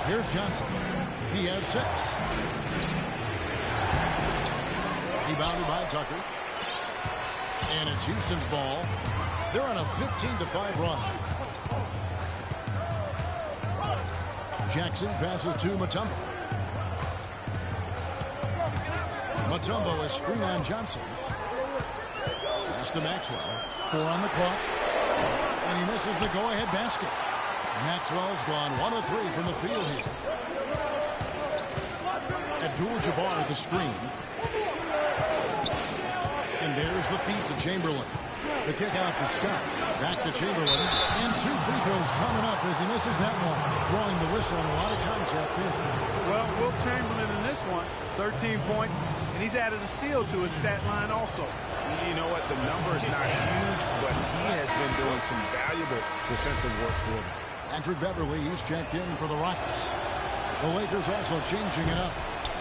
A: Here's Johnson. He has 6. Rebounded by Tucker. And it's Houston's ball. They're on a 15-5 run. Jackson passes to Mutombo. Mutombo is screen on Johnson. Pass to Maxwell. 4 on the clock. And he misses the go-ahead basket. Maxwell's gone 1 of 3 from the field here. Abdul-Jabbar the screen. And there's the feed to Chamberlain. The kick out to Scott. Back to Chamberlain. And 2 free throws coming up as he misses that one. Drawing the whistle and a lot of contact there.
D: Well, Will Chamberlain in this one, 13 points, and he's added a steal to his stat line also.
B: You know what? The number is not huge, but he has been doing some valuable defensive work for them.
A: Patrick Beverly, he's checked in for the Rockets. The Lakers also changing it up.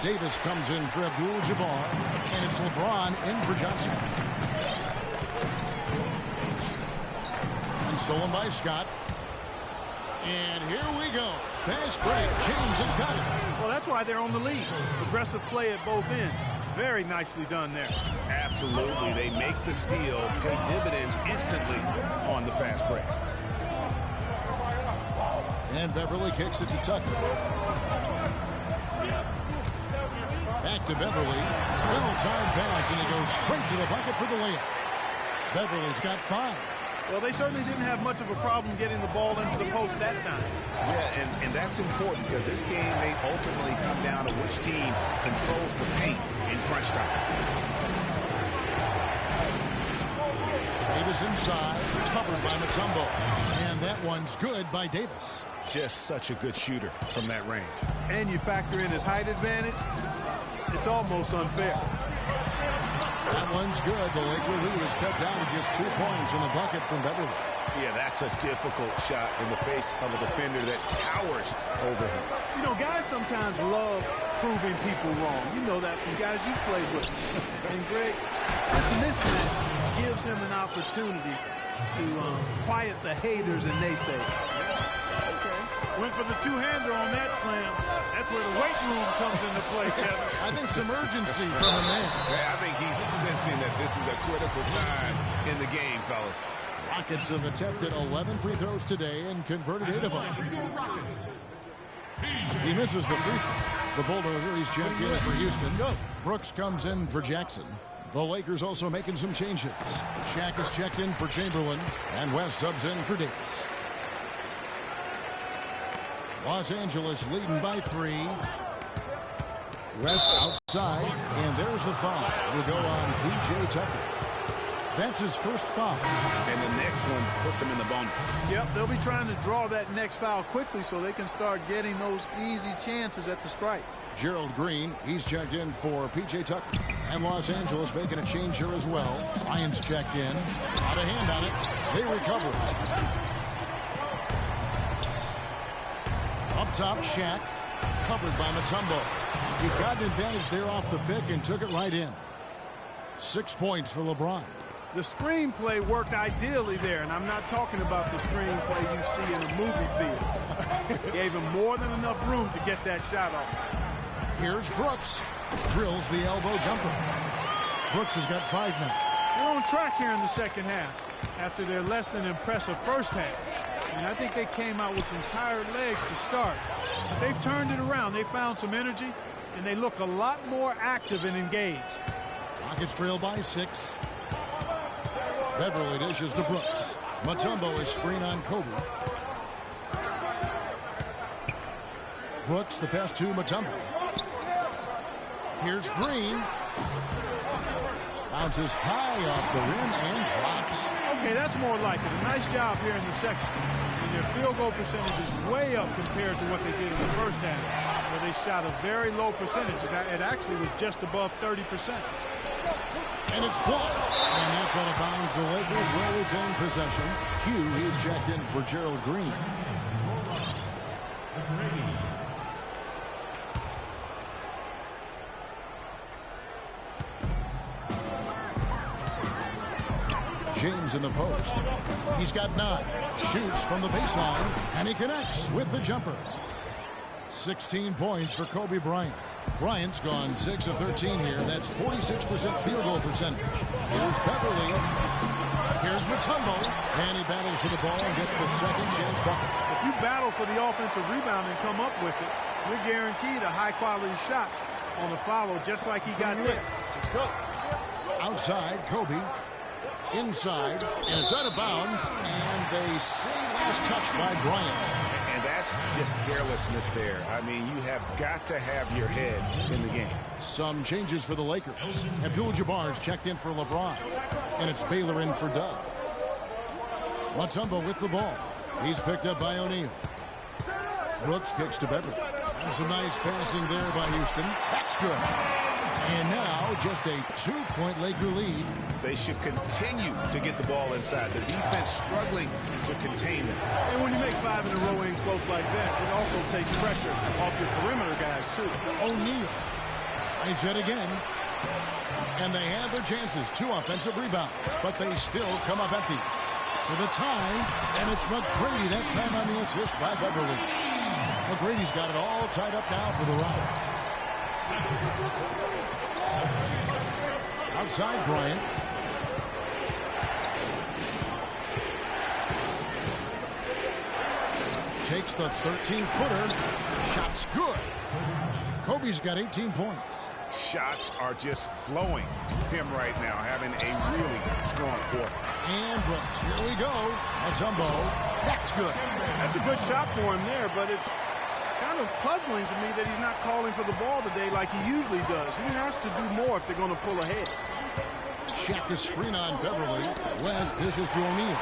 A: Davis comes in for Abdul-Jabbar, and it's LeBron in for Johnson. And stolen by Scott. And here we go. Fast break. James has got it.
D: Well, that's why they're on the lead. Aggressive play at both ends. Very nicely done there.
B: Absolutely. They make the steal, pay dividends instantly on the fast break.
A: And Beverly kicks it to Tucker. Back to Beverly. Well-timed pass, and he goes straight to the bucket for the layup. Beverly's got 5.
D: Well, they certainly didn't have much of a problem getting the ball into the post that time.
B: Yeah, and that's important because this game may ultimately come down to which team controls the paint in crunch time.
A: Davis inside, covered by Mutombo. And that one's good by Davis.
B: Just such a good shooter from that range.
D: And you factor in his height advantage, it's almost unfair.
A: That one's good. The Laker lead is cut down to just 2 points in the bucket from Beverly.
B: Yeah, that's a difficult shot in the face of a defender that towers over him.
D: You know, guys sometimes love proving people wrong. You know that from guys you've played with. And Greg, this mismatch gives him an opportunity to quiet the haters and naysayers. Okay. Went for the two-hander on that slam. That's where the weight room comes into play, Kevin.
A: I think some urgency from him there.
B: Yeah, I think he's sensing that this is a critical time in the game, fellas.
A: Rockets have attempted 11 free throws today and converted 8 of them. He misses the free throw. The Bulldozer, he's checked in for Houston. Brooks comes in for Jackson. The Lakers also making some changes. Shaq is checked in for Chamberlain, and West subs in for Davis. Los Angeles leading by 3. West outside, and there's the foul. Will go on P.J. Tucker. That's his first foul.
B: And the next one puts him in the bonus.
D: Yep, they'll be trying to draw that next foul quickly so they can start getting those easy chances at the strike.
A: Gerald Green, he's checked in for P.J. Tucker. And Los Angeles making a change here as well. Lions checked in. Out of hand on it. They recover it. Up top, Shaq. Covered by Mutombo. He's got an advantage there off the pick and took it right in. 6 points for LeBron.
D: The screenplay worked ideally there, and I'm not talking about the screenplay you see in a movie theater. Gave him more than enough room to get that shot off.
A: Here's Brooks. Drills the elbow jumper. Brooks has got 5 now.
D: They're on track here in the second half after their less than impressive first half. And I think they came out with some tired legs to start. They've turned it around. They found some energy, and they look a lot more active and engaged.
A: Rockets trail by 6. Beverly dishes to Brooks. Mutombo is screen on Kobe. Brooks, the pass to Mutombo. Here's Green. Bounces high off the rim and drops.
D: Okay, that's more like it. A nice job here in the second. And their field goal percentage is way up compared to what they did in the first half, where they shot a very low percentage. It actually was just above 30%.
A: And it's blocked. And that's out of bounds. The Lakers will retain possession. Hugh, he's checked in for Gerald Green. James in the post. He's got 9. Shoots from the baseline, and he connects with the jumper. 16 points for Kobe Bryant. Bryant's gone 6 of 13 here. That's 46% field goal percentage. Here's Beverly. Here's Mutombo. And he battles for the ball and gets the second chance bucket.
D: If you battle for the offensive rebound and come up with it, you're guaranteed a high-quality shot on the follow, just like he got there.
A: Outside, Kobe. Inside, and it's out of bounds, and they say last touch by Bryant.
B: And that's just carelessness there. I mean, you have got to have your head in the game.
A: Some changes for the Lakers. Abdul-Jabbar's checked in for LeBron, and it's Baylor in for Dove. Mutombo with the ball. He's picked up by O'Neal. Brooks kicks to Beverly. And some nice passing there by Houston. That's good. And now just a 2-point Laker lead.
B: They should continue to get the ball inside. The defense struggling to contain them.
D: And when you make 5 in a row in close like that, it also takes pressure off your perimeter guys, too.
A: O'Neal. Tries it again. And they have their chances. 2 offensive rebounds. But they still come up empty. For the tie, and it's McGrady that time on the assist by Beverly. McGrady's got it all tied up now for the Rockets. Outside Bryant. Takes the 13-footer. Shot's good. Kobe's got 18 points.
B: Shots are just flowing for him right now, having a really strong quarter.
A: And Brooks, here we go. Mutombo, that's good.
D: That's a good shot for him there, but it's kind of puzzling to me that he's not calling for the ball today like he usually does. He has to do more if they're going to pull ahead.
A: Check the screen on Beverly. West dishes to O'Neal.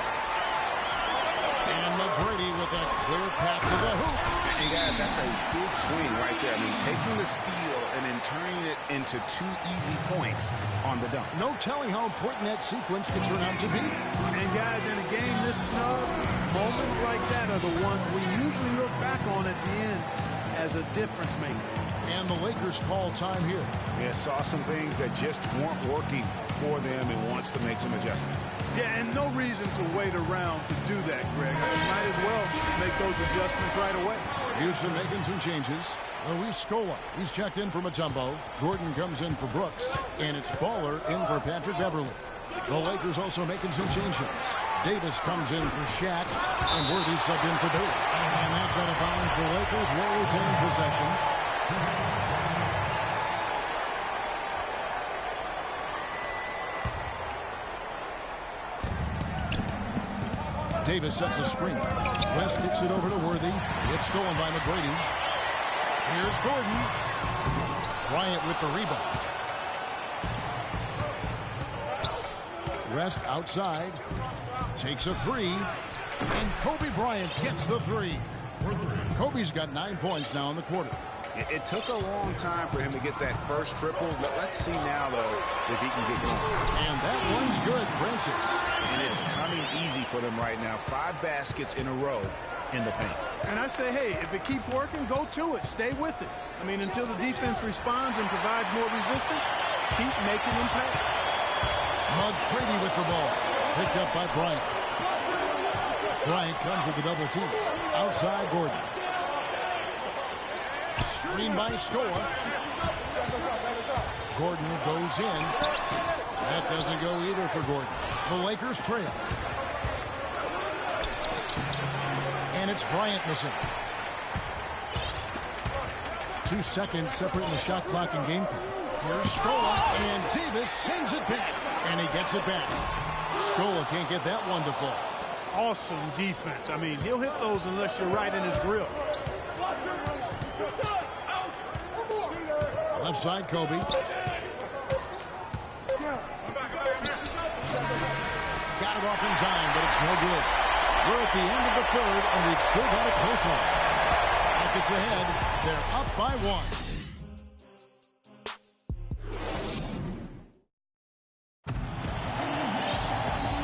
A: And McGrady with a clear path to the hoop.
B: And guys, that's a big swing right there. I mean, taking the steal and then turning it into 2 easy points on the dunk.
A: No telling how important that sequence can turn out to be.
D: And guys, in a game this snug, moments like that are the ones we usually look back on at the end as a difference maker.
A: And the Lakers call time here.
B: Yeah, saw some things that just weren't working for them and wants to make some adjustments.
D: Yeah, and no reason to wait around to do that, Greg. Might as well make those adjustments right away.
A: Houston making some changes. Luis Scola, he's checked in for Mutombo. Gordon comes in for Brooks. And it's Baller in for Patrick Beverly. The Lakers also making some changes. Davis comes in for Shaq. And Worthy subbed in for Baylor. And that's out of bounds for Lakers. Will retain possession. Davis sets a screen. West kicks it over to Worthy. It's stolen by McGrady. Here's Gordon. Bryant with the rebound. West outside. Takes a 3. And Kobe Bryant gets the 3. Kobe's got 9 points now in the quarter.
B: It took a long time for him to get that first triple. Let's see now, though, if he can get going.
A: And that one's good, Francis.
B: And it's coming easy for them right now. 5 baskets in a row in the paint.
D: And I say, hey, if it keeps working, go to it. Stay with it. I mean, until the defense responds and provides more resistance, keep making them pay.
A: McGrady with the ball. Picked up by Bryant. Bryant comes with the double team. Outside Gordon. Screen by Scola. Gordon goes in. That doesn't go either for Gordon. The Lakers trail. And it's Bryant missing. 2 seconds separating the shot clock and game clock. Here's Scola, and Davis sends it back. And he gets it back. Scola can't get that one to fall.
D: Awesome defense. I mean, he'll hit those unless you're right in his grill.
A: Left side, Kobe. Got it off in time, but it's no good. We're at the end of the third, and we've still got a close one. Rockets ahead. They're up by 1.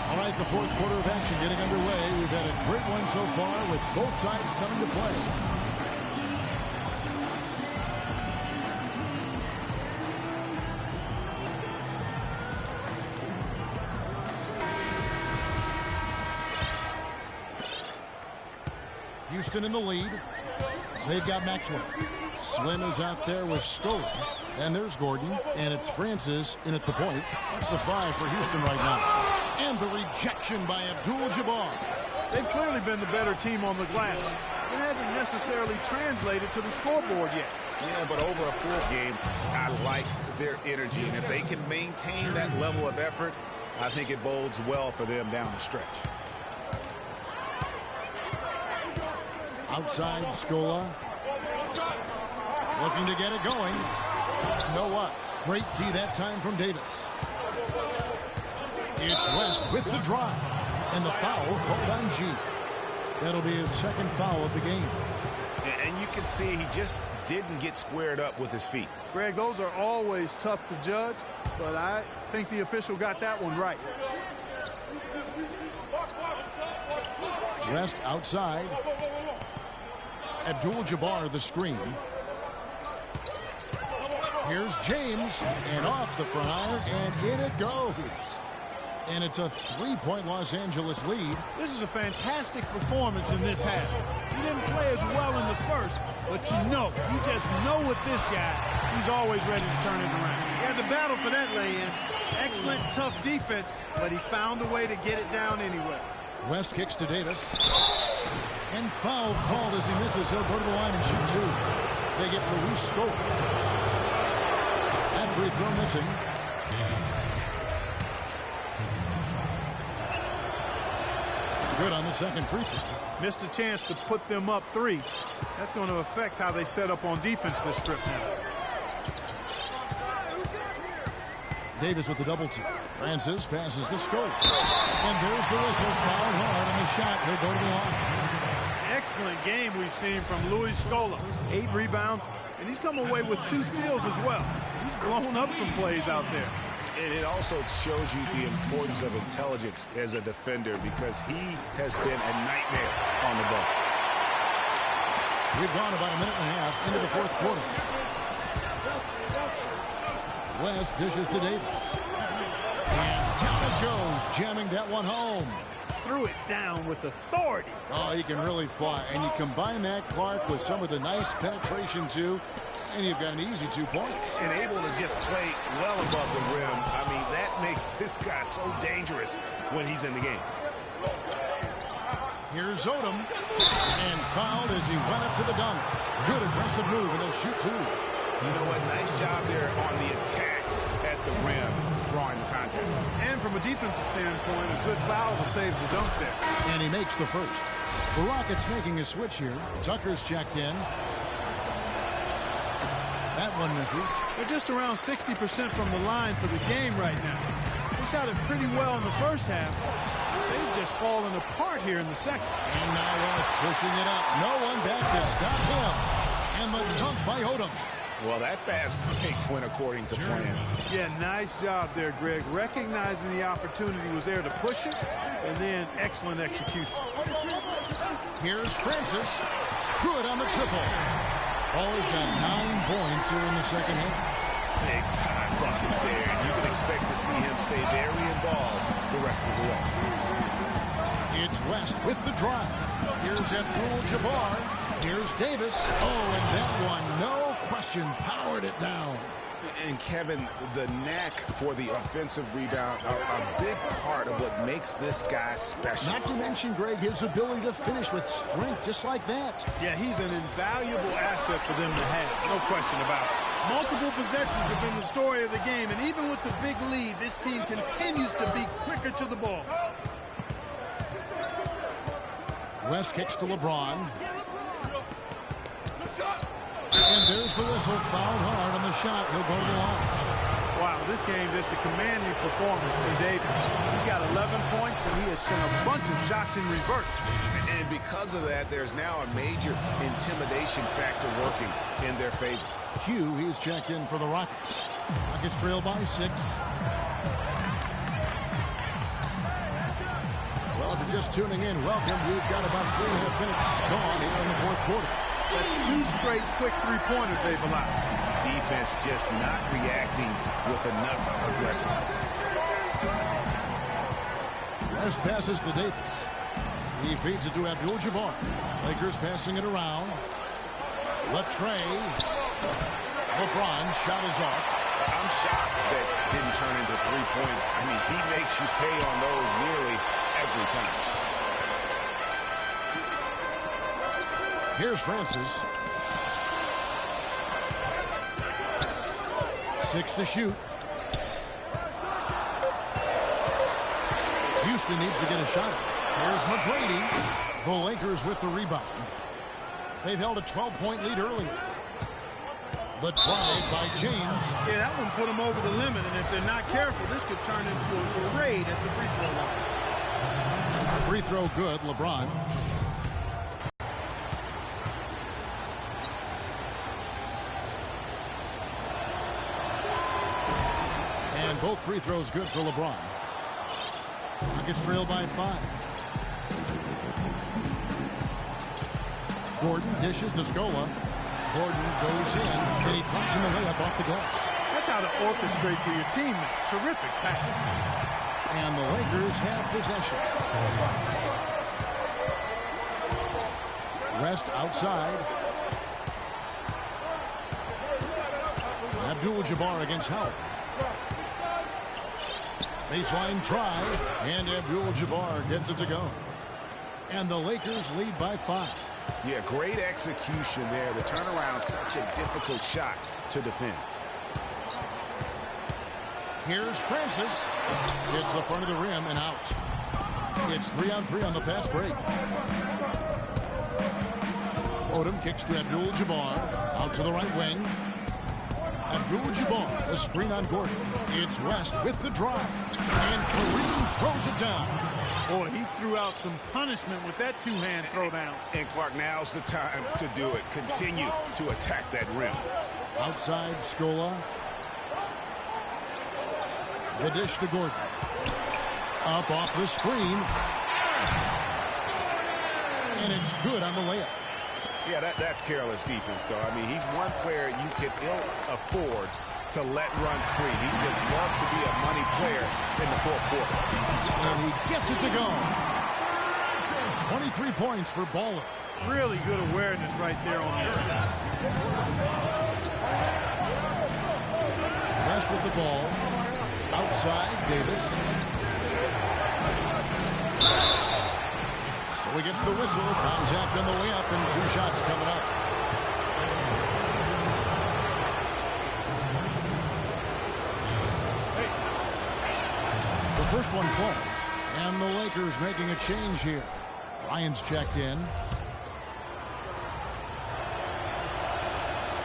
A: All right, the fourth quarter of action getting underway. We've had a great one so far with both sides coming to play. Houston in the lead. They've got Maxwell. Slim is out there with Scola. And there's Gordon. And it's Francis in at the point. That's the 5 for Houston right now. And the rejection by Abdul-Jabbar.
D: They've clearly been the better team on the glass. It hasn't necessarily translated to the scoreboard yet.
B: Yeah, but over a full game, I like their energy. And if they can maintain that level of effort, I think it bodes well for them down the stretch.
A: Outside Scola. Looking to get it going. You know what? Great D that time from Davis. It's West with the drive. And the foul called on G. That'll be his second foul of the game.
B: And you can see he just didn't get squared up with his feet.
D: Greg, those are always tough to judge, but I think the official got that one right.
A: West outside. Abdul-Jabbar the screen. Here's James, and off the front iron, and in it goes. And it's a 3-point Los Angeles lead.
D: This is a fantastic performance in this half. He didn't play as well in the first, but you just know with this guy, he's always ready to turn it around. He had to battle for that lay-in. Excellent, tough defense, but he found a way to get it down anyway.
A: West kicks to Davis. And foul called as he misses. He'll go to the line and shoot two. They get Luis Scola. That free throw missing. Good on the second free throw.
D: Missed a chance to put them up 3. That's going to affect how they set up on defense this trip now.
A: Davis with the double team. Francis passes to Scola. And there's the whistle. Foul hard on the shot. He'll go to the line.
D: Excellent game we've seen from Luis Scola. 8 rebounds, and he's come away with 2 steals as well. He's blown up some plays out there.
B: And it also shows you the importance of intelligence as a defender because he has been a nightmare on the ball.
A: We've gone about a minute and a half into the fourth quarter. West dishes to Davis. And down it goes, jamming that one home.
D: Threw it down with authority.
A: Oh, he can really fly. And you combine that, Clark, with some of the nice penetration, too, and you've got an easy 2 points.
B: And able to just play well above the rim. I mean, that makes this guy so dangerous when he's in the game.
A: Here's Odom. And fouled as he went up to the dunk. Good aggressive move, and he'll shoot 2.
B: You know what? Nice job there on the attack at the rim, drawing the contact.
D: And from a defensive standpoint, a good foul to save the dunk there.
A: And he makes the first. The Rockets making a switch here. Tucker's checked in. That one misses.
D: They're just around 60% from the line for the game right now. They shot it pretty well in the first half. They've just fallen apart here in the second.
A: And now West pushing it up. No one back to stop him. And the dunk by Odom.
B: Well, that fast break went according to plan.
D: Yeah, nice job there, Greg. Recognizing the opportunity was there to push it, and then excellent execution.
A: Here's Francis. Good on the triple. Always got 9 points here in the second half.
B: Big time bucket there, and you can expect to see him stay very involved the rest of the way.
A: It's West with the drive. Here's Abdul-Jabbar. Here's Davis. Oh, and that one, no question, powered it down.
B: And Kevin, the knack for the offensive rebound are a big part of what makes this guy special.
A: Not to mention, Greg, his ability to finish with strength just like that.
D: Yeah, he's an invaluable asset for them to have, no question about it. Multiple possessions have been the story of the game, and even with the big lead, this team continues to be quicker to the ball.
A: West kicks to LeBron. And there's the whistle, fouled hard on the shot. He'll go to the line.
D: Wow, this game just a commanding performance for Davis. He's got 11 points, and he has sent a bunch of shots in reverse.
B: And because of that, there's now a major intimidation factor working in their favor.
A: Q, he's checked in for the Rockets. Rockets trail by 6. Well, if you're just tuning in, welcome. We've got about 3.5 minutes gone here in the fourth quarter.
D: That's 2 straight quick 3-pointers they've allowed.
B: Defense just not reacting with enough aggressiveness.
A: West passes to Davis. He feeds it to Abdul-Jabbar. Lakers passing it around. Latrey. LeBron shot is off.
B: I'm shocked that didn't turn into 3 points. I mean, he makes you pay on those nearly every time.
A: Here's Francis. 6 to shoot. Houston needs to get a shot. Here's McGrady. The Lakers with the rebound. They've held a 12-point lead earlier. The drive by James.
D: Yeah, that one put them over the limit, and if they're not careful, this could turn into a parade at the free throw line.
A: Free throw good, LeBron. both free throws good for LeBron. Rockets trail by 5. Gordon dishes to Scola. Gordon goes in, and he drops in the layup off the glass.
D: That's how to orchestrate for your teammate. Terrific pass.
A: And the Lakers have possession. West outside. Abdul-Jabbar against Howard. Baseline try, and Abdul-Jabbar gets it to go. And the Lakers lead by 5.
B: Yeah, great execution there. The turnaround, such a difficult shot to defend.
A: Here's Francis. Hits the front of the rim and out. It's 3-on-3 on the fast break. Odom kicks to Abdul-Jabbar. Out to the right wing. Abdul-Jabbar, a screen on Gordon. It's West with the drive. And Kareem throws it down.
D: Boy, he threw out some punishment with that two-hand throwdown.
B: And Clark, now's the time to do it. Continue to attack that rim.
A: Outside, Scola. The dish to Gordon. Up off the screen. And it's good on the layup.
B: Yeah, that's careless defense, though. I mean, he's one player you can ill afford to let run free. He just loves to be a money player in the fourth quarter.
A: And he gets it to go. 23 points for Baller.
D: Really good awareness right there on the assist.
A: West with the ball. Outside, Davis. So he gets the whistle. Contact on the way up, and 2 shots coming up. The first one falls. And the Lakers making a change here. Ryan's checked in.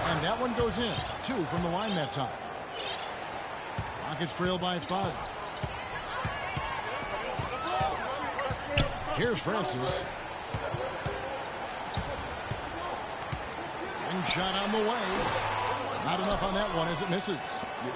A: And that one goes in. 2 from the line that time. Rockets trail by 5. Here's Francis. Ring shot on the way. Not enough on that one as it misses.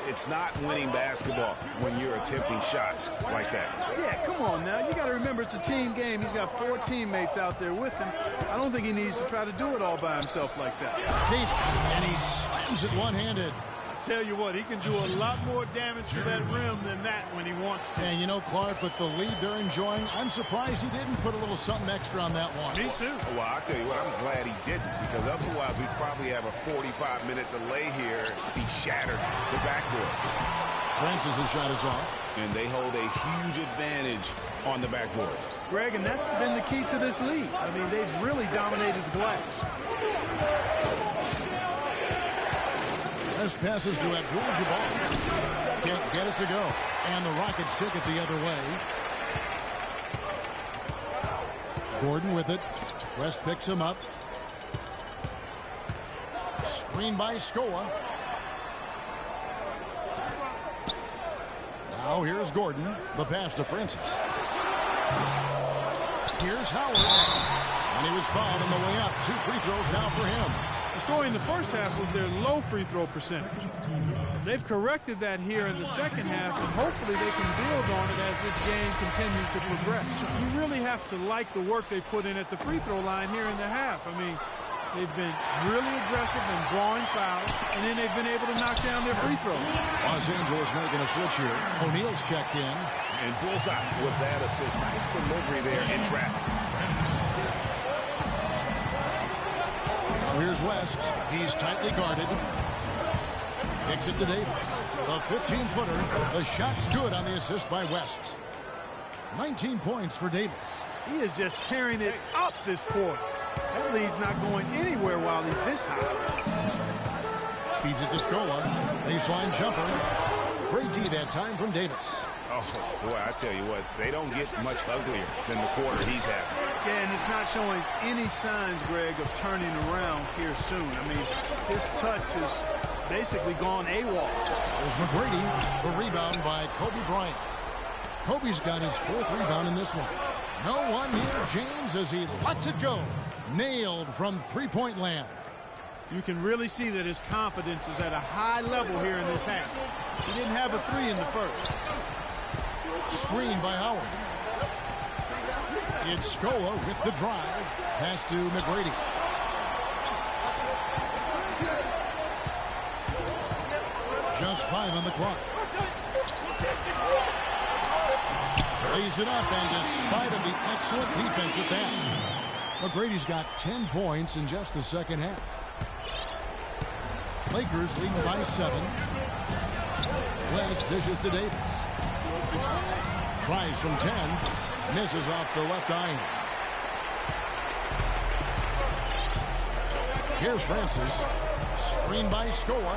B: It's not winning basketball when you're attempting shots like that.
D: Yeah, come on now. You got to remember it's a team game. He's got 4 teammates out there with him. I don't think he needs to try to do it all by himself like that.
A: Davis, and he slams it one-handed.
D: Tell you what, he can do a lot more damage to that rim than that when he wants to.
A: And you know, Clark, with the lead they're enjoying, I'm surprised he didn't put a little something extra on that one.
D: Me too.
B: Well, I'll tell you what, I'm glad he didn't, because otherwise we'd probably have a 45-minute delay here if he shattered the backboard.
A: Francis' shot is off.
B: And they hold a huge advantage on the backboard.
D: Greg, and that's been the key to this lead. I mean, they've really dominated the glass.
A: This passes to Abdul-Jabbar. Can't get it to go. And the Rockets take it the other way. Gordon with it. West picks him up. Screen by Scola. Now here's Gordon. The pass to Francis. Here's Howard. And he was fouled on the way up. 2 free throws now for him.
D: The story in the first half was their low free throw percentage. They've corrected that here in the second half, and hopefully they can build on it as this game continues to progress. You really have to like the work they put in at the free throw line here in the half. I mean, they've been really aggressive in drawing fouls, and then they've been able to knock down their free throws.
A: Los Angeles making a switch here. O'Neal's checked in.
B: And bullseye with that assist. Nice delivery there in traffic.
A: Here's West. He's tightly guarded. Kicks it to Davis. The 15-footer. The shot's good on the assist by West. 19 points for Davis.
D: He is just tearing it up this quarter. That lead's not going anywhere while he's this high.
A: Feeds it to Scola. Baseline jumper. Great D that time from Davis.
B: Oh, boy, I tell you what, they don't get much uglier than the quarter he's having.
D: Yeah, and it's not showing any signs, Greg, of turning around here soon. I mean, his touch is basically gone AWOL.
A: There's McGrady. The rebound by Kobe Bryant. Kobe's got his 4th rebound in this one. No one near James as he lets it go. Nailed from three-point land.
D: You can really see that his confidence is at a high level here in this half. He didn't have a three in the first.
A: Screen by Howard. It's Scola with the drive. Pass to McGrady. Just 5 on the clock. Lays it up, and despite of the excellent defense at that, McGrady's got 10 points in just the second half. Lakers leading by 7. West dishes to Davis. Tries from 10. Misses off the left eye. Here's Francis. Screen by Scola.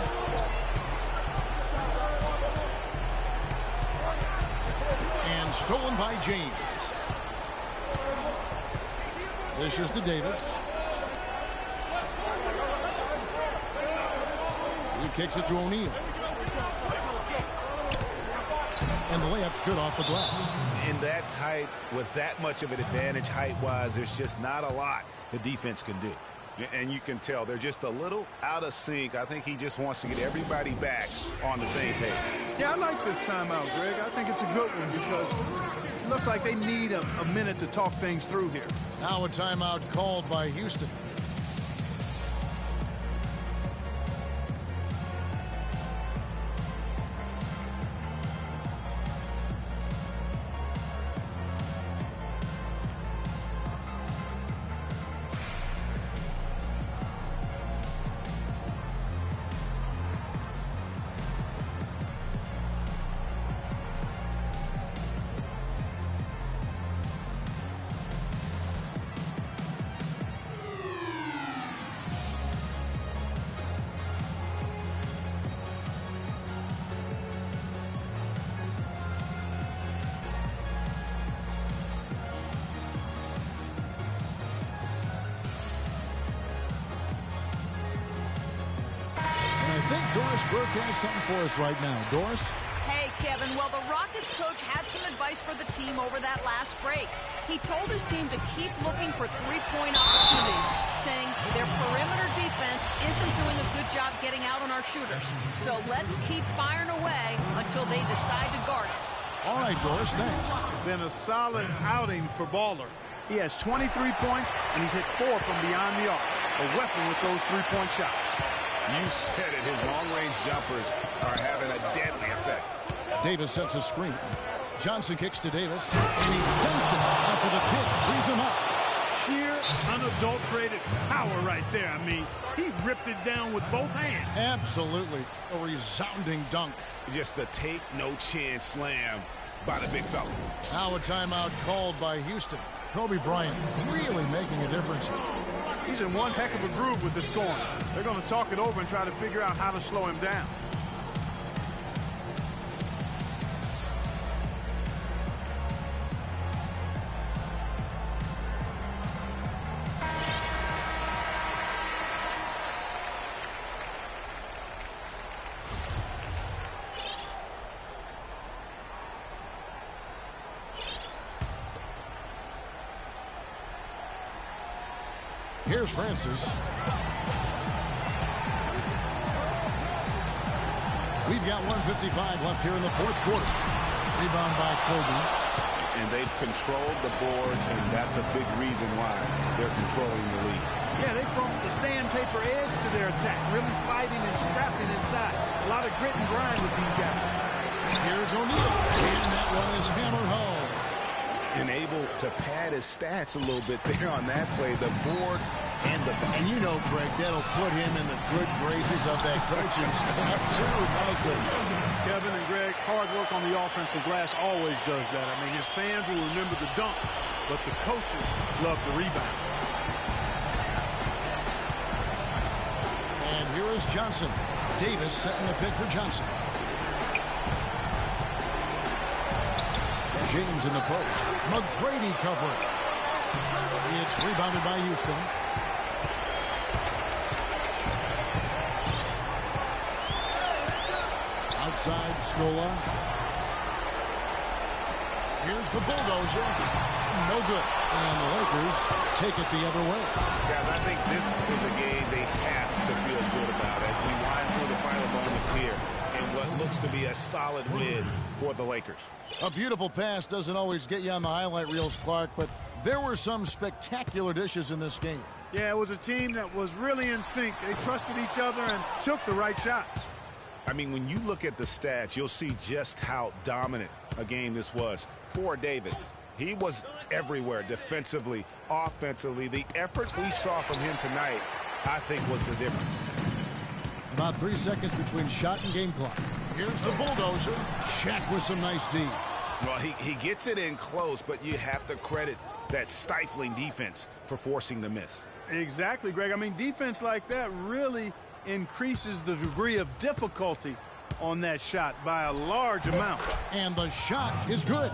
A: And stolen by James. Dishes to Davis. He kicks it to O'Neal. And the layup's good off the glass.
B: In that tight, with that much of an advantage height-wise, there's just not a lot the defense can do. And you can tell they're just a little out of sync. I think he just wants to get everybody back on the same page.
D: Yeah, I like this timeout, Greg. I think it's a good one because it looks like they need a minute to talk things through here.
A: Now a timeout called by Houston. Doris Burke has something for us right now. Doris?
C: Hey, Kevin. Well, the Rockets coach had some advice for the team over that last break. He told his team to keep looking for three-point opportunities, saying their perimeter defense isn't doing a good job getting out on our shooters. So let's keep firing away until they decide to guard us.
A: All right, Doris, thanks.
D: Been a solid outing for Baller. He has 23 points, and he's hit 4 from beyond the arc. A weapon with those three-point shots.
B: You said it. His long-range jumpers are having a deadly effect.
A: Davis sets a screen. Johnson kicks to Davis, and he dunks it after the pick frees him up.
D: Sheer, unadulterated power right there. I mean, he ripped it down with both hands.
A: Absolutely. A resounding dunk.
B: Just a take-no-chance slam by the big fella.
A: Now a timeout called by Houston. Kobe Bryant really making a difference.
D: He's in one heck of a groove with the scoring. They're going to talk it over and try to figure out how to slow him down.
A: Here's Francis. We've got 1:55 left here in the fourth quarter. Rebound by Kobe.
B: And they've controlled the boards, and that's a big reason why they're controlling the lead.
D: Yeah, they brought the sandpaper edge to their attack, really fighting and scrapping inside. A lot of grit and grind with these guys.
A: Here's O'Neal, and that one is hammered home.
B: And able to pad his stats a little bit there on that play. The board and the bucket.
A: And you know, Greg, that'll put him in the good graces of that coaching staff, too. My goodness.
D: Kevin and Greg, hard work on the offensive glass always does that. I mean, his fans will remember the dunk, but the coaches love the rebound.
A: And here is Johnson. Davis setting the pick for Johnson. James in the post. McGrady covering. It's rebounded by Houston. Outside, Scola. Here's the bulldozer. No good. And the Lakers take it the other way.
B: Guys, I think this is a game they have to feel good about as we wind through the final moments here in what looks to be a solid win for the Lakers.
A: A beautiful pass doesn't always get you on the highlight reels, Clark, but there were some spectacular dishes in this game.
D: Yeah, it was a team that was really in sync. They trusted each other and took the right shot.
B: I mean, when you look at the stats, you'll see just how dominant a game this was. Poor Davis. He was everywhere defensively, offensively. The effort we saw from him tonight, I think, was the difference.
A: About 3 seconds between shot and game clock. Here's the bulldozer. Shaq with some nice D.
B: Well, he gets it in close, but you have to credit that stifling defense for forcing the miss.
D: Exactly, Greg. I mean, defense like that really increases the degree of difficulty on that shot by a large amount.
A: And the shot is good.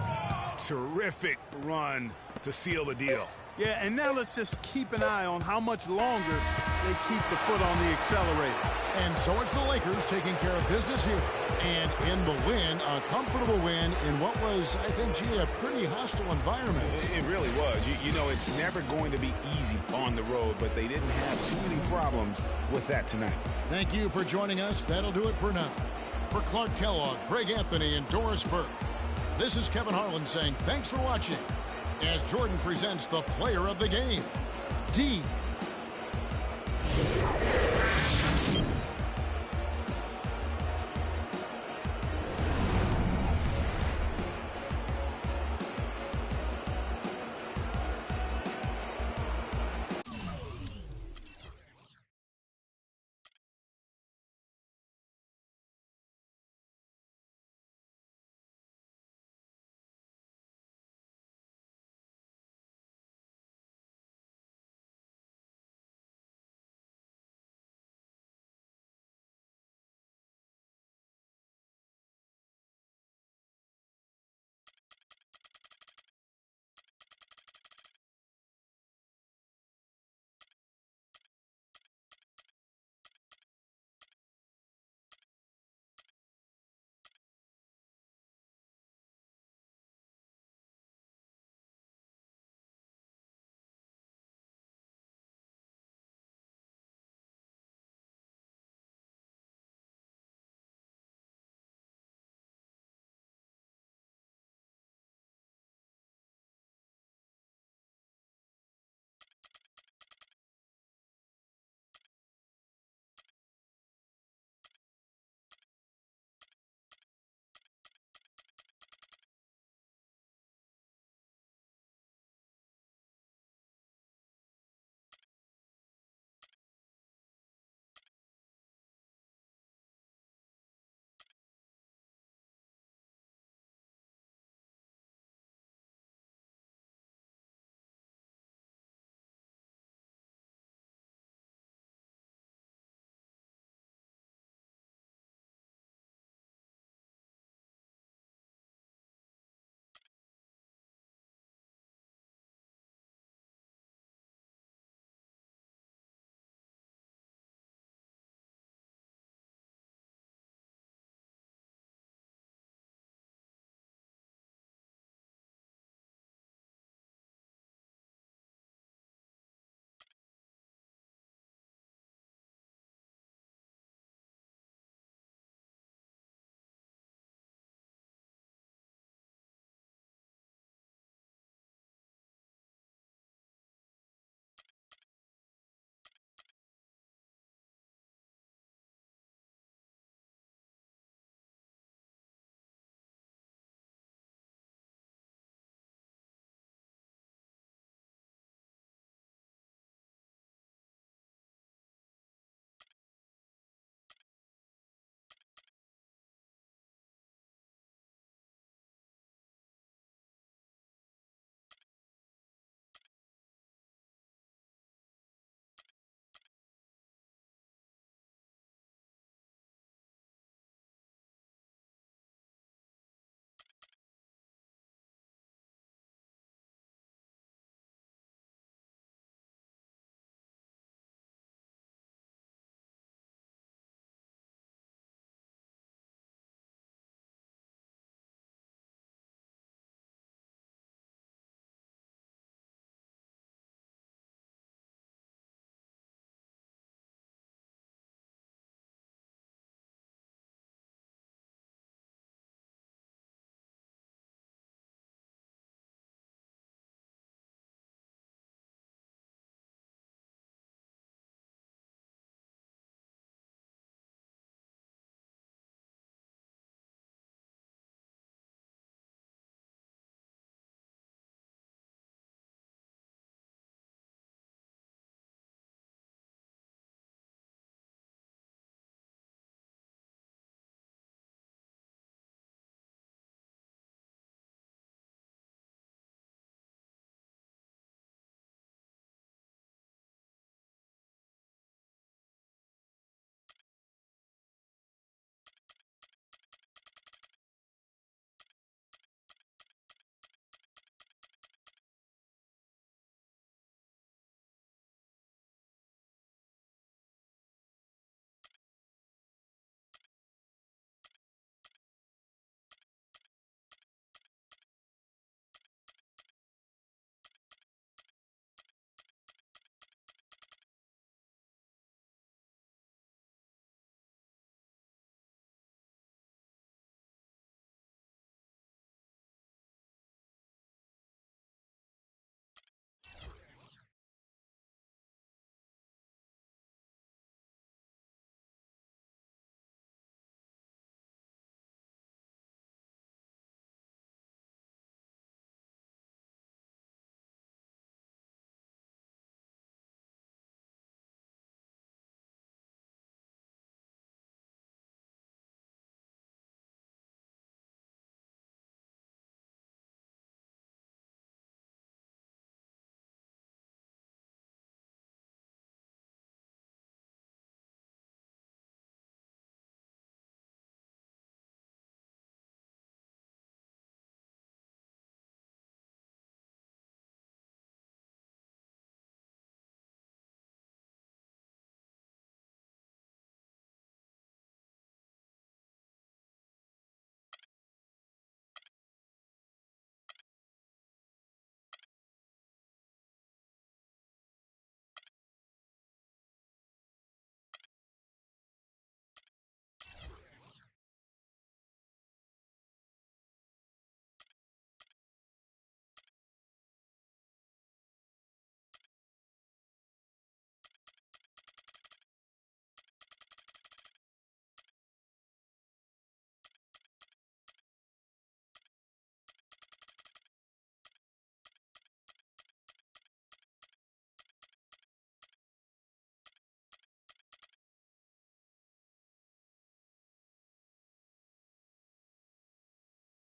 B: Terrific run to seal the deal.
D: Yeah, and now let's just keep an eye on how much longer they keep the foot on the accelerator.
A: And so it's the Lakers taking care of business here. And in the win, a comfortable win in what was, I think, gee, a pretty hostile environment.
B: It really was. You know, it's never going to be easy on the road, but they didn't have too many problems with that tonight.
A: Thank you for joining us. That'll do it for now. For Clark Kellogg, Greg Anthony, and Doris Burke, this is Kevin Harlan saying thanks for watching as Jordan presents the player of the game, D.